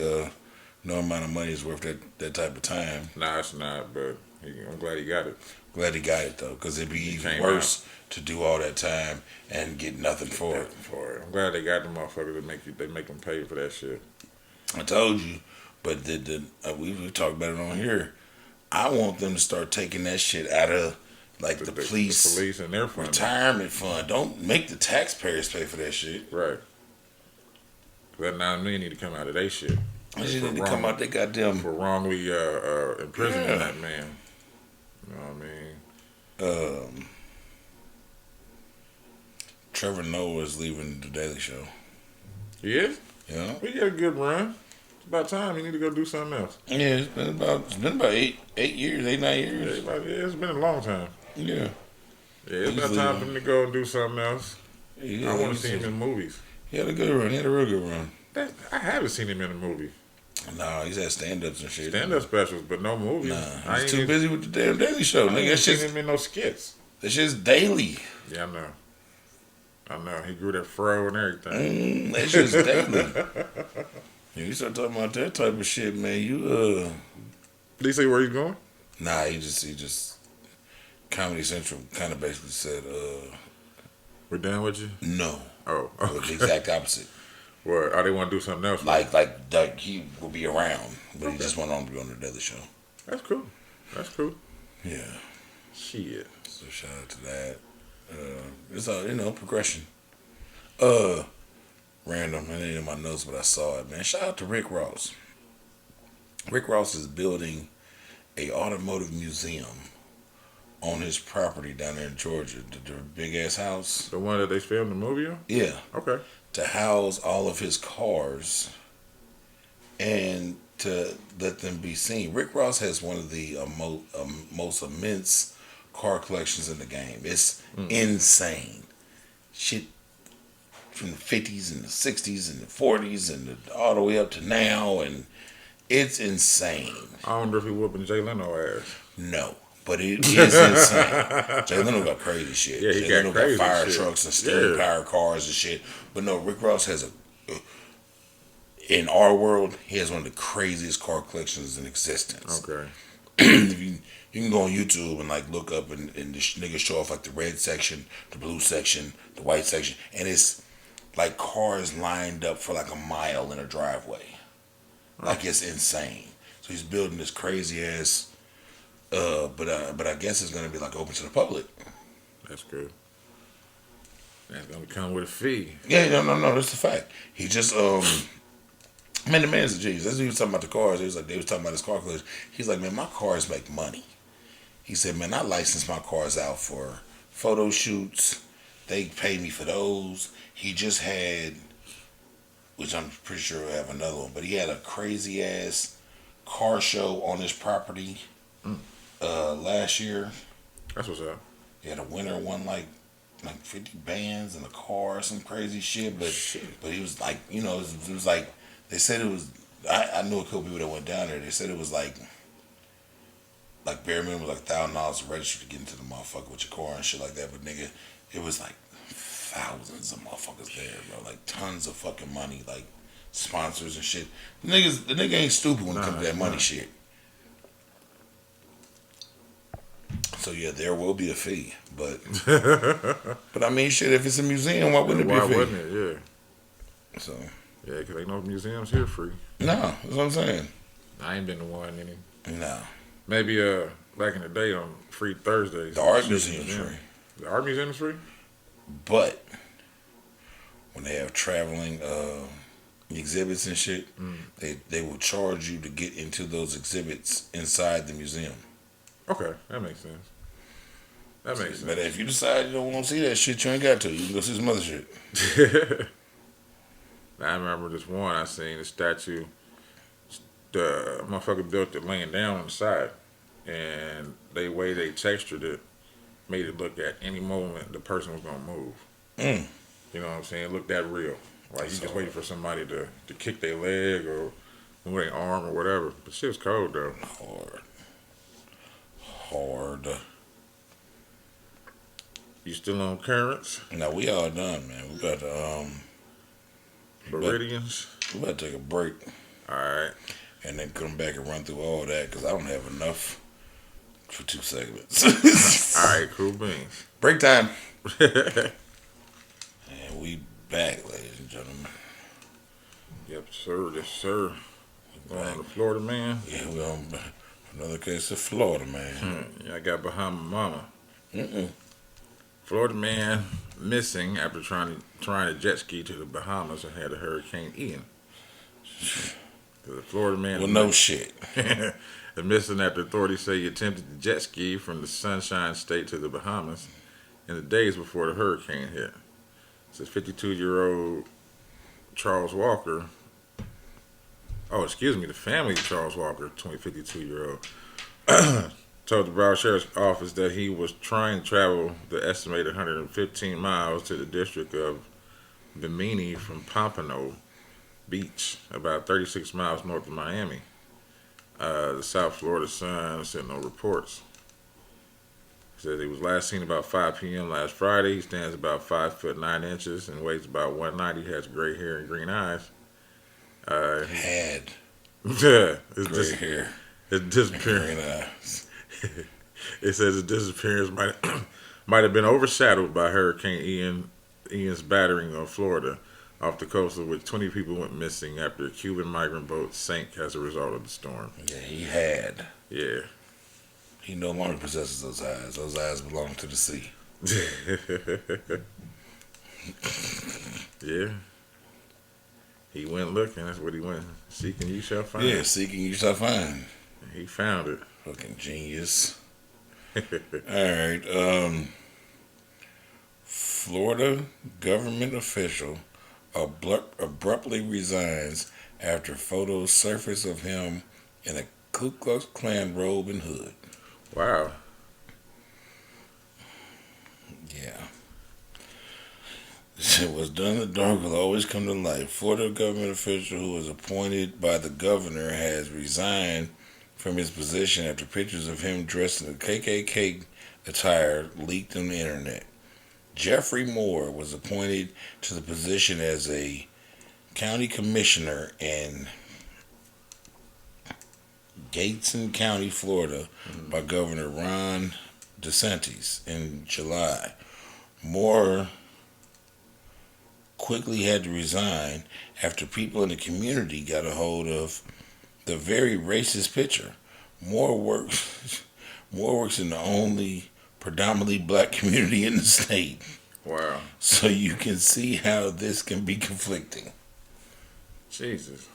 no amount of money is worth that type of time. Nah, it's not, but I'm glad he got it. Glad he got it, though, because it'd be even worse to do all that time and get nothing for it. I'm glad they got the motherfucker they make them pay for that shit. I told you, but we talked about it on here. I want them to start taking that shit out of like the police and their fund. Retirement fund. Don't make the taxpayers pay for that shit. Right. That $9 million need to come out of their shit. They need to come out. They goddamn for wrongly imprisoning that man. You know what I mean? Trevor Noah is leaving the Daily Show. He is? Yeah. We got a good run. It's about time. He need to go do something else. Yeah, it's been about 8 years, 8, 9 years. Yeah, it's been a long time. Yeah. Yeah, it's about time for him to go and do something else. I want to see him in movies. He had a good run. He had a real good run. I haven't seen him in a movie. No, he's had stand-ups and shit. Stand-up specials, but no movies. Nah, he's too busy with the damn Daily Show. I ain't seen him in no skits. That shit's daily. Yeah, I know. He grew that fro and everything. That shit's daily. You start talking about that type of shit, man. Did he say where he's going? Nah, he just Comedy Central kind of basically said, we're done with you? No. Oh, okay. The exact opposite. Well, they want to do something else? Like he will be around, but he just went on to be on the Daily Show. That's cool. Yeah. Shit. So shout out to that. It's all, progression. Random. I didn't in my notes, but I saw it, man. Shout out to Rick Ross. Rick Ross is building a automotive museum on his property down there in Georgia. The big ass house. The one that they filmed the movie on? Yeah. Okay. To house all of his cars and to let them be seen. Rick Ross has one of the most immense car collections in the game. It's insane. Shit from the 50s and the 60s and the 40s and all the way up to now, and it's insane. I wonder if he whooping Jay Leno ass. No. But it is insane. Jay Leno got crazy shit. Yeah, Jay Leno got fire shit. trucks and stereo power cars and shit. But no, Rick Ross has in our world, he has one of the craziest car collections in existence. Okay. You can go on YouTube and like look up and the niggas show off like the red section, the blue section, the white section, and it's like cars lined up for like a mile in a driveway. Like it's insane. So he's building this crazy ass. But I guess it's gonna be like open to the public. That's good. That's gonna come with a fee. Yeah, no, that's the fact. He just man, the man's a genius. That's what he was talking about the cars. They was talking about his car collection. He's like, man, my cars make money. He said, man, I license my cars out for photo shoots. They pay me for those. He just had, which I'm pretty sure we'll have another one, but he had a crazy ass car show on his property. Last year. That's what's up. He had a winner won like 50 bands in a car, some crazy shit. But he was like, it was like they said it was. I knew a couple people that went down there. They said it was like bare minimum was like $1,000 to register to get into the motherfucker with your car and shit like that. But nigga, it was like thousands of motherfuckers there, bro. Like tons of fucking money, like sponsors and shit. The nigga ain't stupid when it comes to that money shit. So yeah, there will be a fee, but I mean, shit. If it's a museum, why wouldn't it be a fee? Why wouldn't it? Yeah. So yeah, because ain't no museums here free. no, that's what I'm saying. I ain't been to one any. No. Maybe back in the day on free Thursdays. The art museum's free. The art museum is free? But when they have traveling exhibits and shit, they will charge you to get into those exhibits inside the museum. Okay, that makes sense. That makes sense. But if you decide you don't want to see that shit, you ain't got to. You can go see some other shit. I remember this one I seen, the statue. The motherfucker built it laying down on the side. And the way they textured it made it look at any moment the person was going to move. You know what I'm saying? It looked that real. Like you just waiting for somebody to kick their leg or move their arm or whatever. But shit was cold though. Hard. You still on currents? No, we all done, man. We got to Meridians? we about to take a break. Alright. And then come back and run through all that because I don't have enough for 2 segments. Alright, cool beans. Break time. And we back, ladies and gentlemen. Yep, sir. Yes, sir. Going on to Florida, man. Yeah, we on another case of Florida, man. Yeah, I got Bahama Mama. Florida man missing after trying to jet ski to the Bahamas and had a Hurricane Ian. The Florida man. Well, no shit. The missing after authorities say he attempted to jet ski from the Sunshine State to the Bahamas in the days before the hurricane hit. It says 52-year-old Charles Walker. Oh, excuse me, the family of Charles Walker, 52-year-old, told the Broward Sheriff's Office that he was trying to travel the estimated 115 miles to the district of Bimini from Pompano Beach, about 36 miles north of Miami. The South Florida Sun sent no reports. He says he was last seen about 5 p.m. last Friday. He stands about 5 foot 9 inches and weighs about 190. He has gray hair and green eyes. Had His gray hair. His disappearance. Green eyes. It says his disappearance might have been overshadowed by Hurricane Ian's battering of Florida off the coast, of which 20 people went missing after a Cuban migrant boat sank as a result of the storm. Yeah, he had. Yeah. He no longer possesses those eyes. Those eyes belong to the sea. Yeah. He went looking. That's what he went. Seeking, you shall find. Yeah, seeking, you shall find. He found it. Fucking genius. Alright, Florida government official abruptly resigns after photos surface of him in a Ku Klux Klan robe and hood. Wow. Yeah. It was done in the dark will always come to light. Florida government official who was appointed by the governor has resigned from his position after pictures of him dressed in a KKK attire leaked on the internet. Jeffrey Moore was appointed to the position as a county commissioner in Gadsden County, Florida, by Governor Ron DeSantis in July. Moore quickly had to resign after people in the community got a hold of the very racist picture. Moore works in the only predominantly black community in the state. Wow. So you can see how this can be conflicting. Jesus.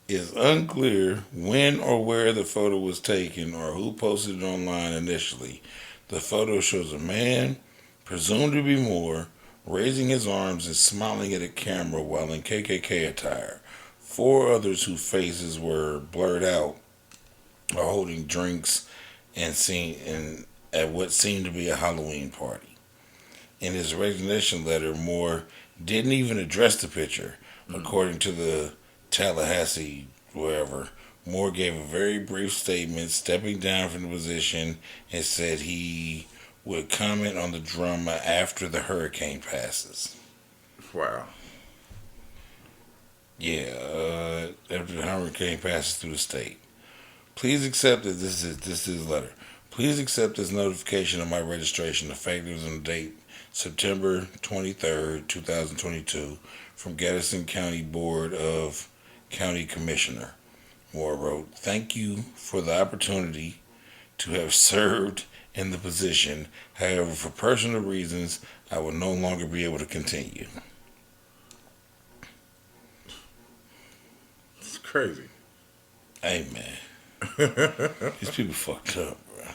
It's unclear when or where the photo was taken or who posted it online initially. The photo shows a man, presumed to be Moore, raising his arms and smiling at a camera while in KKK attire. 4 others whose faces were blurred out are holding drinks and seen at what seemed to be a Halloween party. In his resignation letter, Moore didn't even address the picture. According to the Tallahassee, wherever, Moore gave a very brief statement stepping down from the position and said he would comment on the drama after the hurricane passes. Wow. Yeah, after the hurricane passes through the state. Please accept that this is his letter. Please accept this notification of my registration effective on the date September 23rd, 2022 from Gadsden County Board of County Commissioner. Moore wrote, thank you for the opportunity to have served in the position. However, for personal reasons, I will no longer be able to continue. It's crazy. Hey, man. These people fucked up, bro.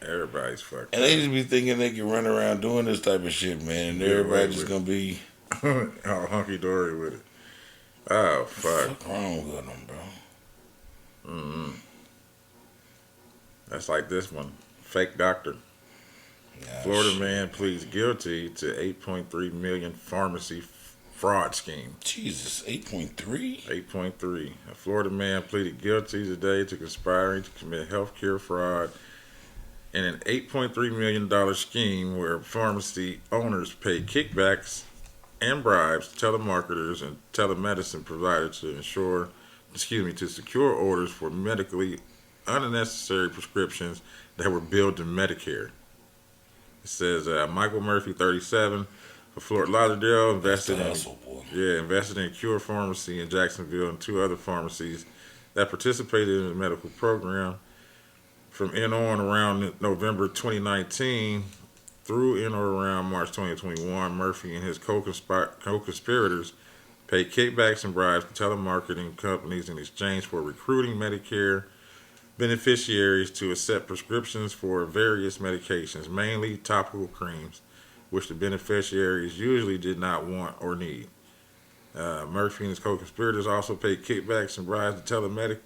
Everybody's fucked And they just be thinking they can run around doing this type of shit, man. And everybody just gonna be all hunky dory with it. Oh, fuck. What's wrong with them, bro? Mm-hmm. That's like this one. Fake doctor. Florida man pleads guilty to 8.3 million pharmacy fraud scheme. Jesus, 8.3? 8.3. A Florida man pleaded guilty today to conspiring to commit healthcare fraud in an $8.3 million scheme where pharmacy owners paid kickbacks and bribes to telemarketers and telemedicine providers to secure orders for medically unnecessary prescriptions that were billed to Medicare. It says Michael Murphy, 37, for Fort Lauderdale, invested in Cure Pharmacy in Jacksonville and two other pharmacies that participated in the medical program. From in on around November 2019 through in or around March 2021, Murphy and his co-conspirators paid kickbacks and bribes to telemarketing companies in exchange for recruiting Medicare beneficiaries to accept prescriptions for various medications, mainly topical creams, which the beneficiaries usually did not want or need. Murphy and his co-conspirators also paid kickbacks and bribes to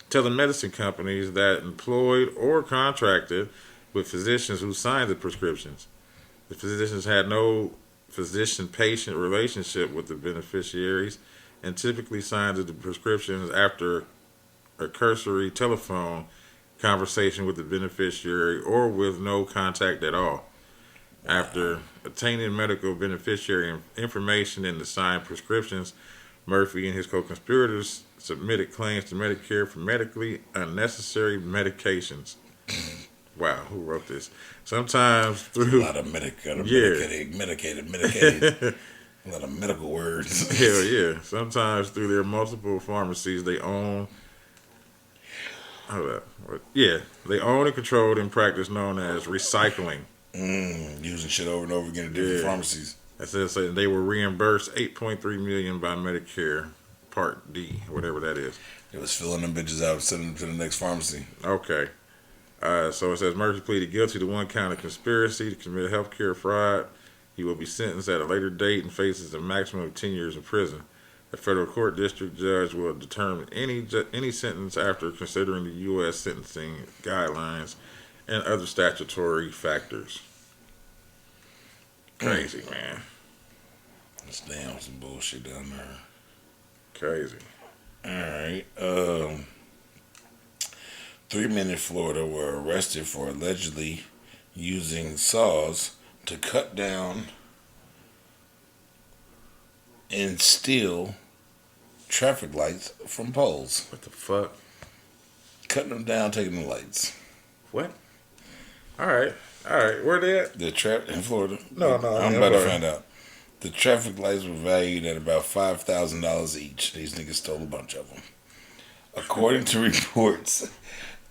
telemedicine companies that employed or contracted with physicians who signed the prescriptions. The physicians had no physician-patient relationship with the beneficiaries and typically signed the prescriptions after a cursory telephone conversation with the beneficiary or with no contact at all. After obtaining medical beneficiary information in the signed prescriptions, Murphy and his co-conspirators submitted claims to Medicare for medically unnecessary medications. Wow, who wrote this? Sometimes through a lot of medicated. A lot of medical words. Hell yeah. Sometimes through their multiple pharmacies they own. Hold up. Yeah, they own and control in practice known as recycling. Using shit over and over again at different pharmacies. That says they were reimbursed $8.3 million by Medicare Part D, whatever that is. It was filling them bitches out and sending them to the next pharmacy. Okay. So it says Murphy pleaded guilty to one count of conspiracy to commit healthcare fraud. He will be sentenced at a later date and faces a maximum of 10 years in prison. The federal court district judge will determine any sentence after considering the U.S. sentencing guidelines and other statutory factors. Crazy, man. That's damn some bullshit down there. Crazy. Alright. 3 men in Florida were arrested for allegedly using saws to cut down and steal traffic lights from poles. What the fuck? Cutting them down, taking the lights. What? All right. Where they at? In Florida. No. I'm about to find out. The traffic lights were valued at about $5,000 each. These niggas stole a bunch of them. According to reports,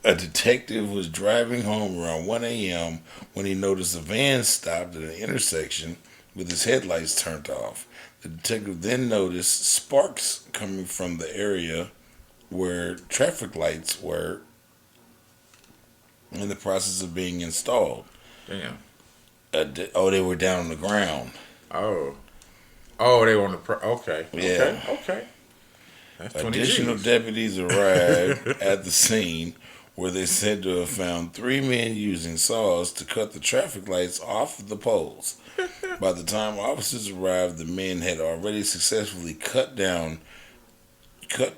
a detective was driving home around 1 a.m. when he noticed a van stopped at an intersection with his headlights turned off. The detective then noticed sparks coming from the area where traffic lights were in the process of being installed. Damn. They were down on the ground. Oh, they were on the... Okay. Yeah. Okay. That's 20 Additional G's. deputies arrived at the scene where they said to have found 3 men using saws to cut the traffic lights off of the poles. By the time officers arrived, the men had already successfully cut down 3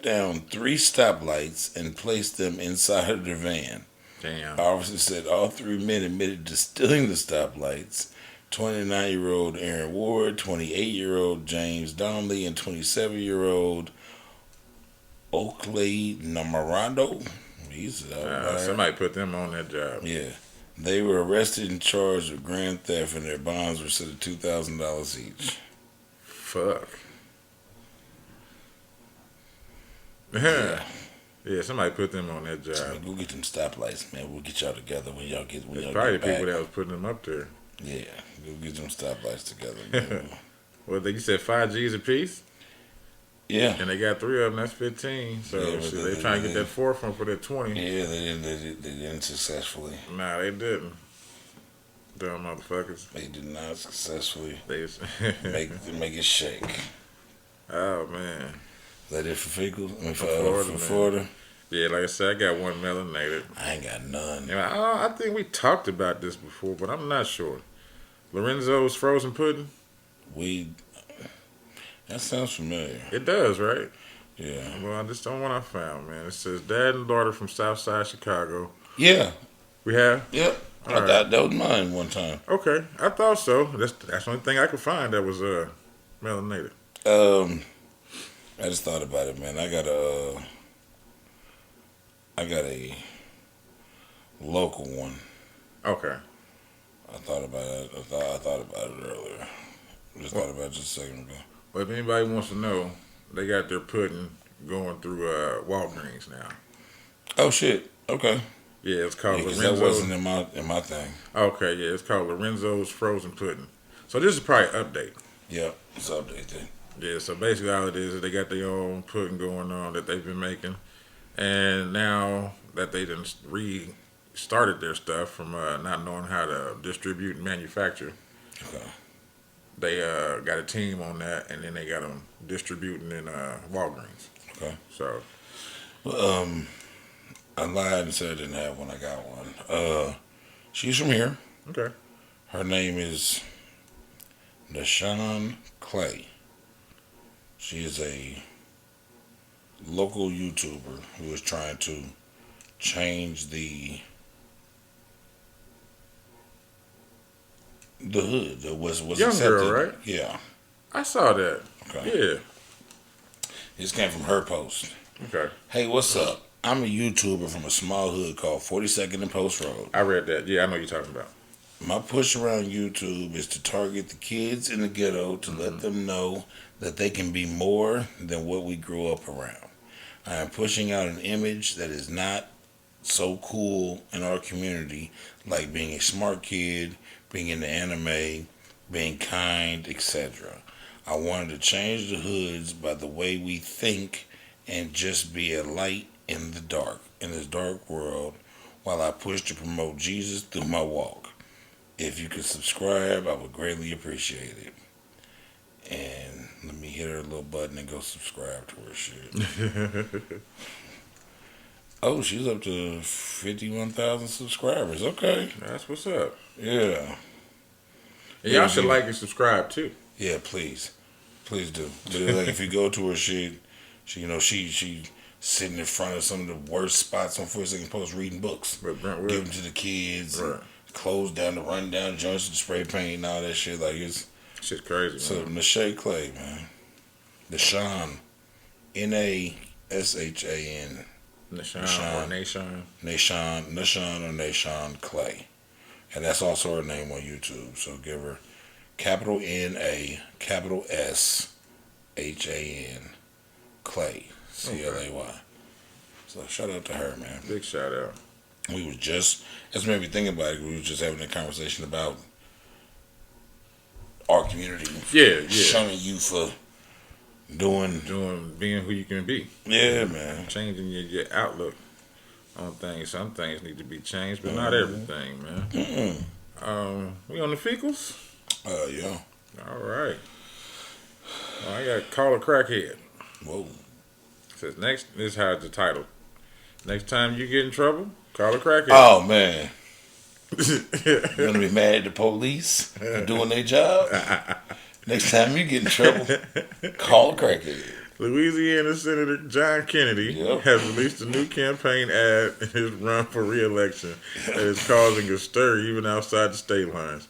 stoplights and placed them inside of their van. Damn. Officers said all three men admitted to stealing the stoplights. 29-year-old Aaron Ward, 28-year-old James Donnelly, and 27-year-old Oakley Namarando. He's Somebody put them on that job. Yeah. They were arrested and charged with grand theft, and their bonds were set at $2,000 each. Fuck. Yeah. Yeah, somebody put them on that job. I mean, go get them stoplights, man. We'll get y'all together when y'all get Probably the back. people that was putting them up there. Yeah, go get them stoplights together, man. Well, you said 5 G's a piece? Yeah. And they got 3 of them, that's 15. So Yeah, they trying to get that fourth one for that 20. Yeah, they didn't successfully. Nah, they didn't. Dumb motherfuckers. They did not successfully They just make it shake. Oh, man. Is that it for Fecal? I mean, for Florida, Florida? Yeah, like I said, I got one melanated. I ain't got none. And I think we talked about this before, but I'm not sure. Lorenzo's frozen pudding? That sounds familiar. It does, right? Yeah. Well, this the one I found, man. It says dad and daughter from Southside Chicago. Yeah. We have? Yep. That was mine one time. Okay, I thought so. That's the only thing I could find that was melanated. I just thought about it, man. I got a local one. Okay. I thought about it. I thought about it earlier. Just thought about it just a second ago. Well, if anybody wants to know, they got their pudding going through Walgreens now. Oh shit. Okay. Yeah, it's called Lorenzo's. That wasn't in my thing. Okay, yeah, it's called Lorenzo's frozen pudding. So this is probably an update. Yeah, it's updated. Yeah, so basically all it is they got their own pudding going on that they've been making. And now that they done restarted their stuff from not knowing how to distribute and manufacture, Okay. they got a team on that, and then they got them distributing in Walgreens. Okay. So, I lied and said I didn't have one. I got one. She's from here. okay. Her name is Nashawn Clay. She is a local YouTuber who is trying to change the hood. What's Young accepted. girl, right? Yeah. I saw that. Okay. Yeah. This came from her post. Okay. Hey, what's up? I'm a YouTuber from a small hood called 42nd and Post Road. I read that. Yeah, I know what you're talking about. My push around YouTube is to target the kids in the ghetto to let them know that they can be more than what we grew up around. I am pushing out an image that is not so cool in our community, like being a smart kid, being into anime, being kind, etc. I wanted to change the hoods by the way we think and just be a light in this dark world, while I push to promote Jesus through my walk. If you could subscribe, I would greatly appreciate it. And let me hit her little button and go subscribe to her shit. Oh, she's up to 51,000 subscribers. Okay. That's what's up. Yeah. And y'all should like and subscribe too. Yeah, please. Please do. But like if you go to her shit, she sitting in front of some of the worst spots on 42nd Post reading books. But Give them to the kids. Right. Close down the run down joints and spray paint and all that shit. Like it's shit's crazy. So Nashawn Clay, man. Nashawn. Nashan. Nashawn Clay. And that's also her name on YouTube. So give her capital N-A, capital S-H-A-N, Clay, C-L-A-Y. So shout out to her, man. Big shout out. We was just, that's made me think about it. We was just having a conversation about our community. Yeah. Shunning you for being who you can be. Yeah, man. Changing your outlook on things. Some things need to be changed, but not everything, man. We on the fecals? Yeah. All right. Well, I got Call a Crackhead. Whoa. It says this is how it's the title. Next time you get in trouble, call a crackhead. Oh, man. You're going to be mad at the police for doing their job? Next time you get in trouble, call a crackhead. Louisiana Senator John Kennedy has released a new campaign ad in his run for re-election that is causing a stir even outside the state lines.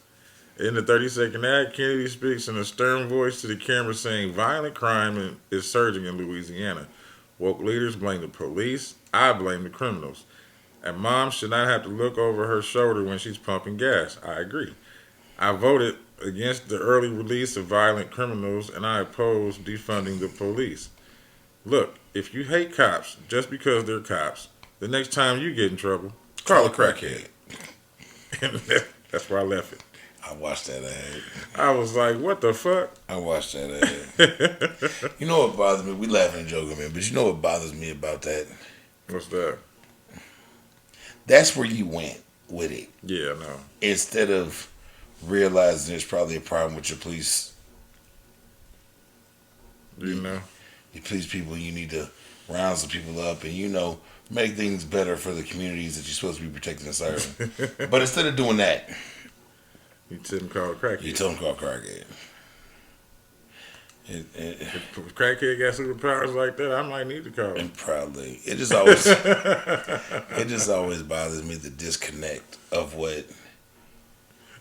In the 30-second ad, Kennedy speaks in a stern voice to the camera saying violent crime is surging in Louisiana. Woke leaders blame the police. I blame the criminals. And mom should not have to look over her shoulder when she's pumping gas. I agree. I voted against the early release of violent criminals, and I oppose defunding the police. Look, if you hate cops just because they're cops, the next time you get in trouble, call a crackhead. And that's where I left it. I watched that ad. I was like, what the fuck? I watched that ad. You know what bothers me? We laughing and joking, man, but you know what bothers me about that? What's that? That's where you went with it. Yeah, no. Instead of realizing there's probably a problem with your police. You know? You police people, you need to round some people up and, make things better for the communities that you're supposed to be protecting and serving. But instead of doing that, you tell them call a crackhead. You tell them call a crackhead. If crackhead got superpowers like that, I might need to call him. And probably. It just always bothers me, the disconnect of what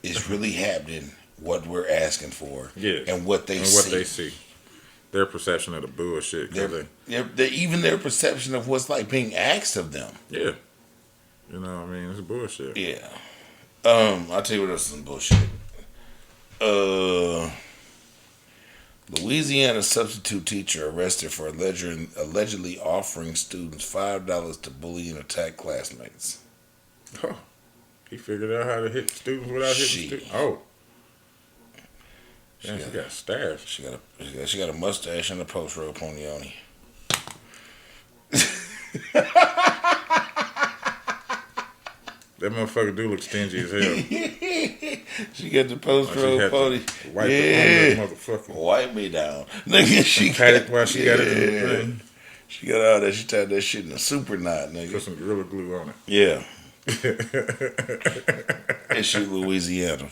is really happening, what we're asking for, and what they see. Their perception of the bullshit. Even their perception of what's like being asked of them. Yeah. You know what I mean? It's bullshit. Yeah. I'll tell you what else is some bullshit. Louisiana substitute teacher arrested for allegedly offering students $5 to bully and attack classmates. Oh, he figured out how to hit students without hitting students. Oh, yeah, she got a stash. She got a mustache and a post road pony on it. That motherfucker do look stingy as hell. She got the post road pony. Wipe it on that motherfucker. Wipe me down. Nigga, she got it while she got it in the thing. She got all that. She tied that shit in a super knot, nigga. Put some Gorilla Glue on it. Yeah. Issue Louisiana.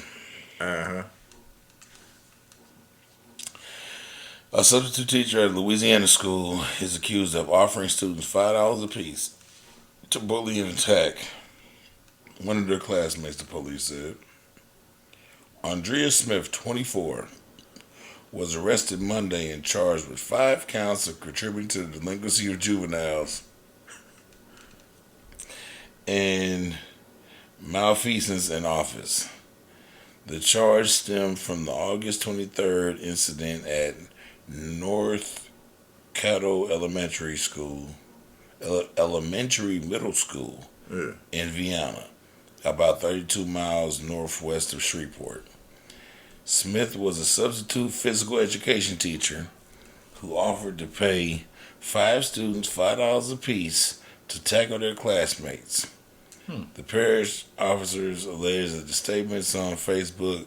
Uh-huh. A substitute teacher at a Louisiana school is accused of offering students $5 apiece to bully and attack one of their classmates, the police said. Andrea Smith, 24, was arrested Monday and charged with 5 counts of contributing to the delinquency of juveniles and malfeasance in office. The charge stemmed from the August 23rd incident at North Caddo Elementary Middle School in Vienna, about 32 miles northwest of Shreveport. Smith was a substitute physical education teacher who offered to pay 5 students $5 apiece to tackle their classmates. The parish officers allege that the statements on Facebook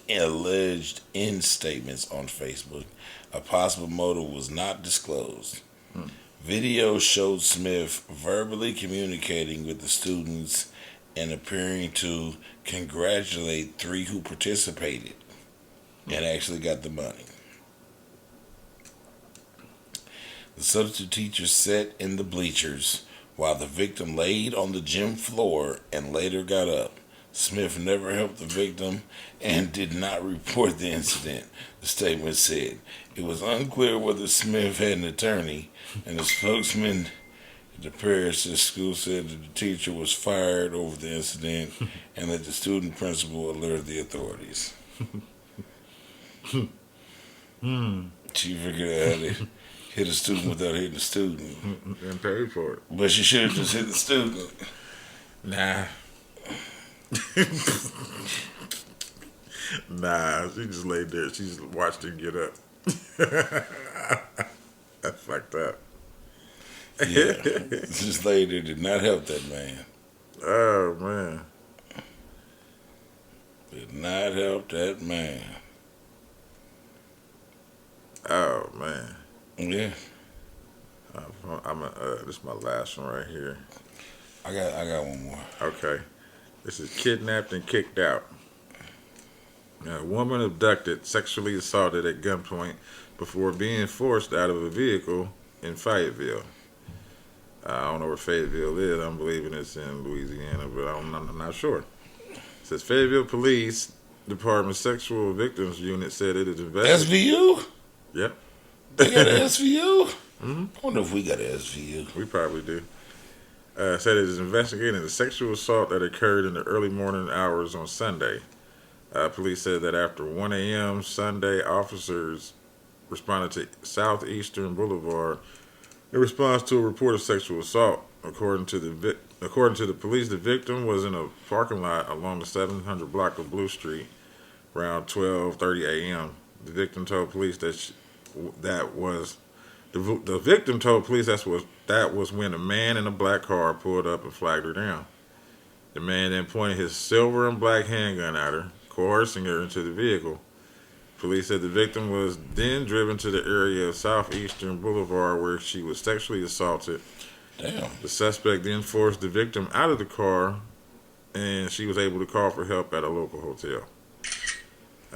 alleged in statements on Facebook, a possible motive was not disclosed. Video showed Smith verbally communicating with the students and appearing to congratulate 3 who participated and actually got the money. The substitute teacher sat in the bleachers while the victim laid on the gym floor and later got up. Smith never helped the victim and did not report the incident, the statement said. It was unclear whether Smith had an attorney, and the spokesman at the parish school said that the teacher was fired over the incident and that the student principal alerted the authorities. She figured out how to hit a student without hitting the student. And paid for it. But she should have just hit the student. Nah. Nah, she just laid there. She just watched him get up. That's fucked up. Yeah. Just laid there did not help that man. Oh, man. Did not help that man. Oh, man. Yeah. This is my last one right here. I got one more. Okay. This is kidnapped and kicked out. A woman abducted, sexually assaulted at gunpoint before being forced out of a vehicle in Fayetteville. I don't know where Fayetteville is. I'm believing it's in Louisiana, but I'm not sure. It says Fayetteville Police Department Sexual Victims Unit said it is investigating. SVU? Yep. They got an SVU? I wonder if we got an SVU. We probably do. Said it is investigating a sexual assault that occurred in the early morning hours on Sunday. Police said that after 1 a.m. Sunday, officers responded to Southeastern Boulevard in response to a report of sexual assault. According to the police, the victim was in a parking lot along the 700 block of Blue Street around 12:30 a.m. The victim told police the victim told police that was when a man in a black car pulled up and flagged her down. The man then pointed his silver and black handgun at her, coercing her into the vehicle. Police said the victim was then driven to the area of Southeastern Boulevard where she was sexually assaulted. Damn. The suspect then forced the victim out of the car, and she was able to call for help at a local hotel.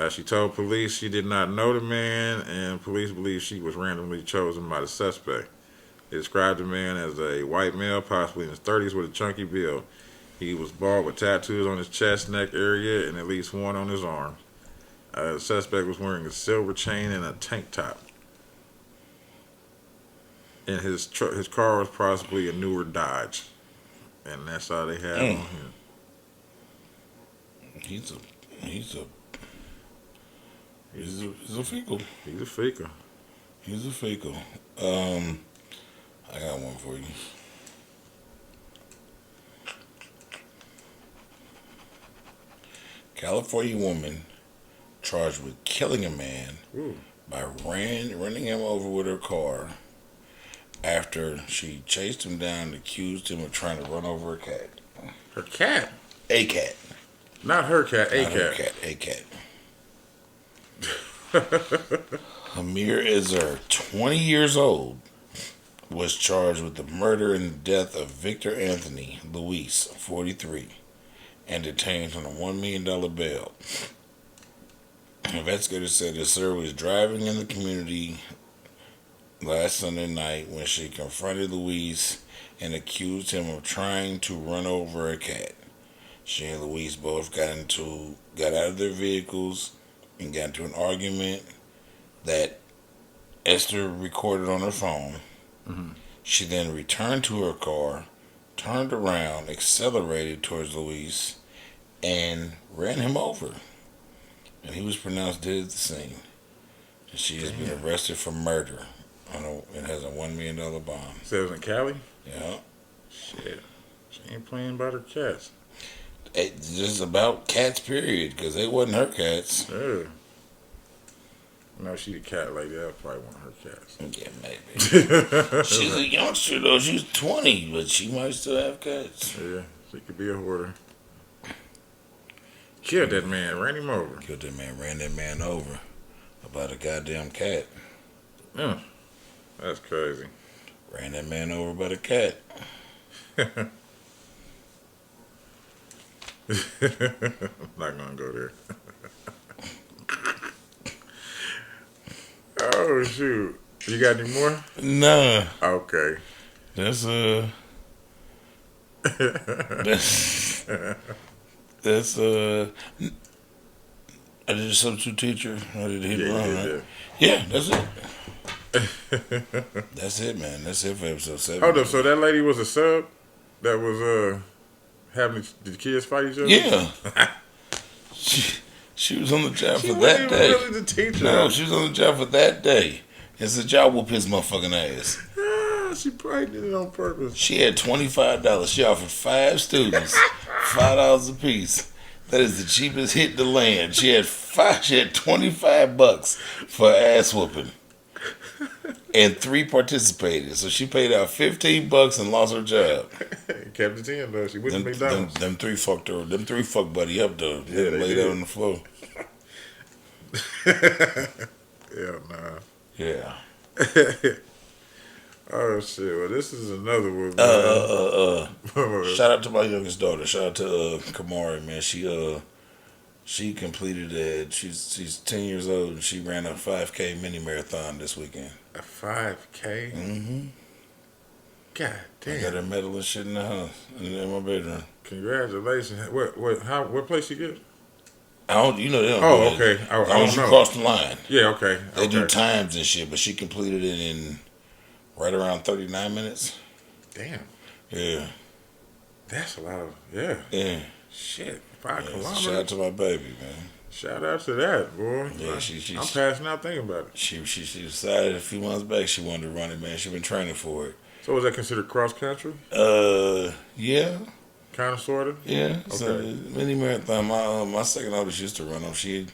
She told police she did not know the man, and police believe she was randomly chosen by the suspect. They described the man as a white male, possibly in his 30s, with a chunky build. He was bald with tattoos on his chest, neck area, and at least one on his arm. The suspect was wearing a silver chain and a tank top. And his car was possibly a newer Dodge. And that's all they had on him. He's a fecal. He's a faker. He's a fecal. I got one for you. California woman charged with killing a man by running him over with her car after she chased him down and accused him of trying to run over a cat. Her cat? A cat. Not her cat, a Not cat. her cat. A cat. Amir Izzar, 20 years old, was charged with the murder and death of Victor Anthony Luis, 43, and detained on a $1 million bail. Investigators said Izzar was driving in the community last Sunday night when she confronted Luis and accused him of trying to run over a cat. She and Luis both got out of their vehicles and got into an argument that Esther recorded on her phone. Mm-hmm. She then returned to her car, turned around, accelerated towards Luis, and ran him over. And he was pronounced dead at the scene. And she has been arrested for murder. It has a $1 million bond. So it was in Cali? Yeah. Shit. She ain't playing about her cats. It's just about cats, period, because they wasn't her cats. Yeah. No, she the cat lady. That was probably one of her cats. Yeah, maybe. She's a youngster, though. She's 20, but she might still have cats. Yeah, she could be a hoarder. Killed that man, ran him over. Killed that man, ran that man over about a goddamn cat. That's crazy. Ran that man over by the cat. I'm not gonna go there. Oh shoot! You got any more? Nah. Okay. That's I did a substitute teacher. I did a hit and run, right? Yeah, that's it. That's it, man. That's it for episode 7. Hold up, so that lady was a sub that was having the kids fight each other? Yeah. She was on the job for that day. Really the teacher. No, she was on the job for that day. It's a job whoop his motherfucking ass. She probably did it on purpose. She had $25. She offered 5 students $5 a piece. That is the cheapest hit to land. She had $25 for ass whooping. And 3 participated. So she paid out $15 and lost her job. Kept it 10 though. She went to McDonald's. Them 3 fucked her. Them 3 fucked buddy up though. Yeah, they laid did. out on the floor. Yeah, nah. Yeah. Oh shit! Well, this is another one, man. Shout out to my youngest daughter. Shout out to Kamari, man. She completed it. She's 10 years old and she ran a 5K mini marathon this weekend. A 5K. Mm-hmm. God I got damn! her medal and shit in the house in my bedroom. Congratulations. What place you get? I don't, you know, they don't. Oh, do okay. it. I As long as you don't know. cross the line. Yeah, okay. They do times and shit, but she completed it in right around 39 minutes. Damn. Yeah. That's a lot of Yeah. shit. 5 kilometers. Shout out to my baby, man. Shout out to that, boy. Yeah, I'm passing out thinking about it. She decided a few months back she wanted to run it, man. She been training for it. So was that considered cross country? Yeah. Kind of, sort of. Yeah. Okay. So mini marathon. My second oldest used to run them. She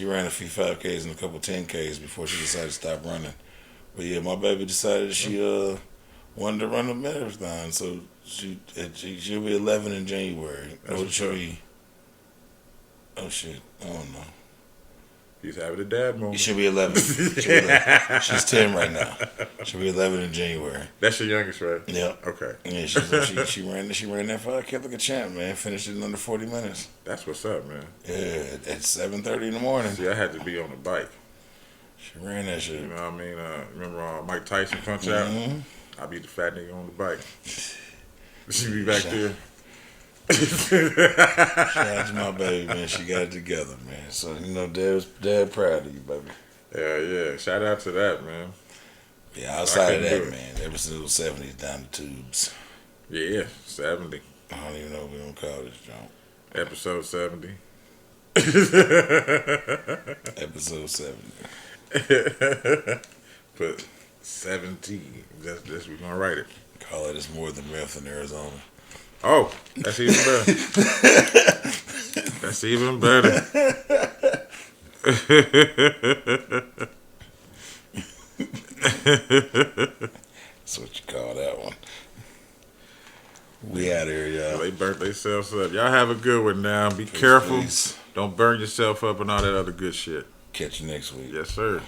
ran a few 5Ks and a couple 10Ks before she decided to stop running. But yeah, my baby decided she wanted to run a marathon, so she'll be 11 in January. Oh shit, I don't know. He's having a dad moment. She'll be 11. She's 10 right now. She'll be 11 in January. That's your youngest, right? Yeah. Okay. Yeah, she ran that 5K like a champ, man. Finished it in under 40 minutes. That's what's up, man. Yeah, at 7:30 in the morning. See, I had to be on the bike. She ran that shit. You know what I mean? Remember Mike Tyson Punch Out? I'll be the fat nigga on the bike. She be back there. Shout out to my baby, man. She got it together, man. So, you know, Dad proud of you, baby. Yeah. Shout out to that, man. Yeah, outside of that, man, episode 70's down the tubes. Yeah, 70. I don't even know what we're going to call this junk. Episode 70. Episode 70. Put 70. That's we're going to write it. Call it It's More Than Meth in Arizona. Oh, that's even better. That's even better. That's what you call that one. We out here, y'all. They burnt themselves up. Y'all have a good one now. Be careful. Peace. Don't burn yourself up and all that other good shit. Catch you next week. Yes, sir.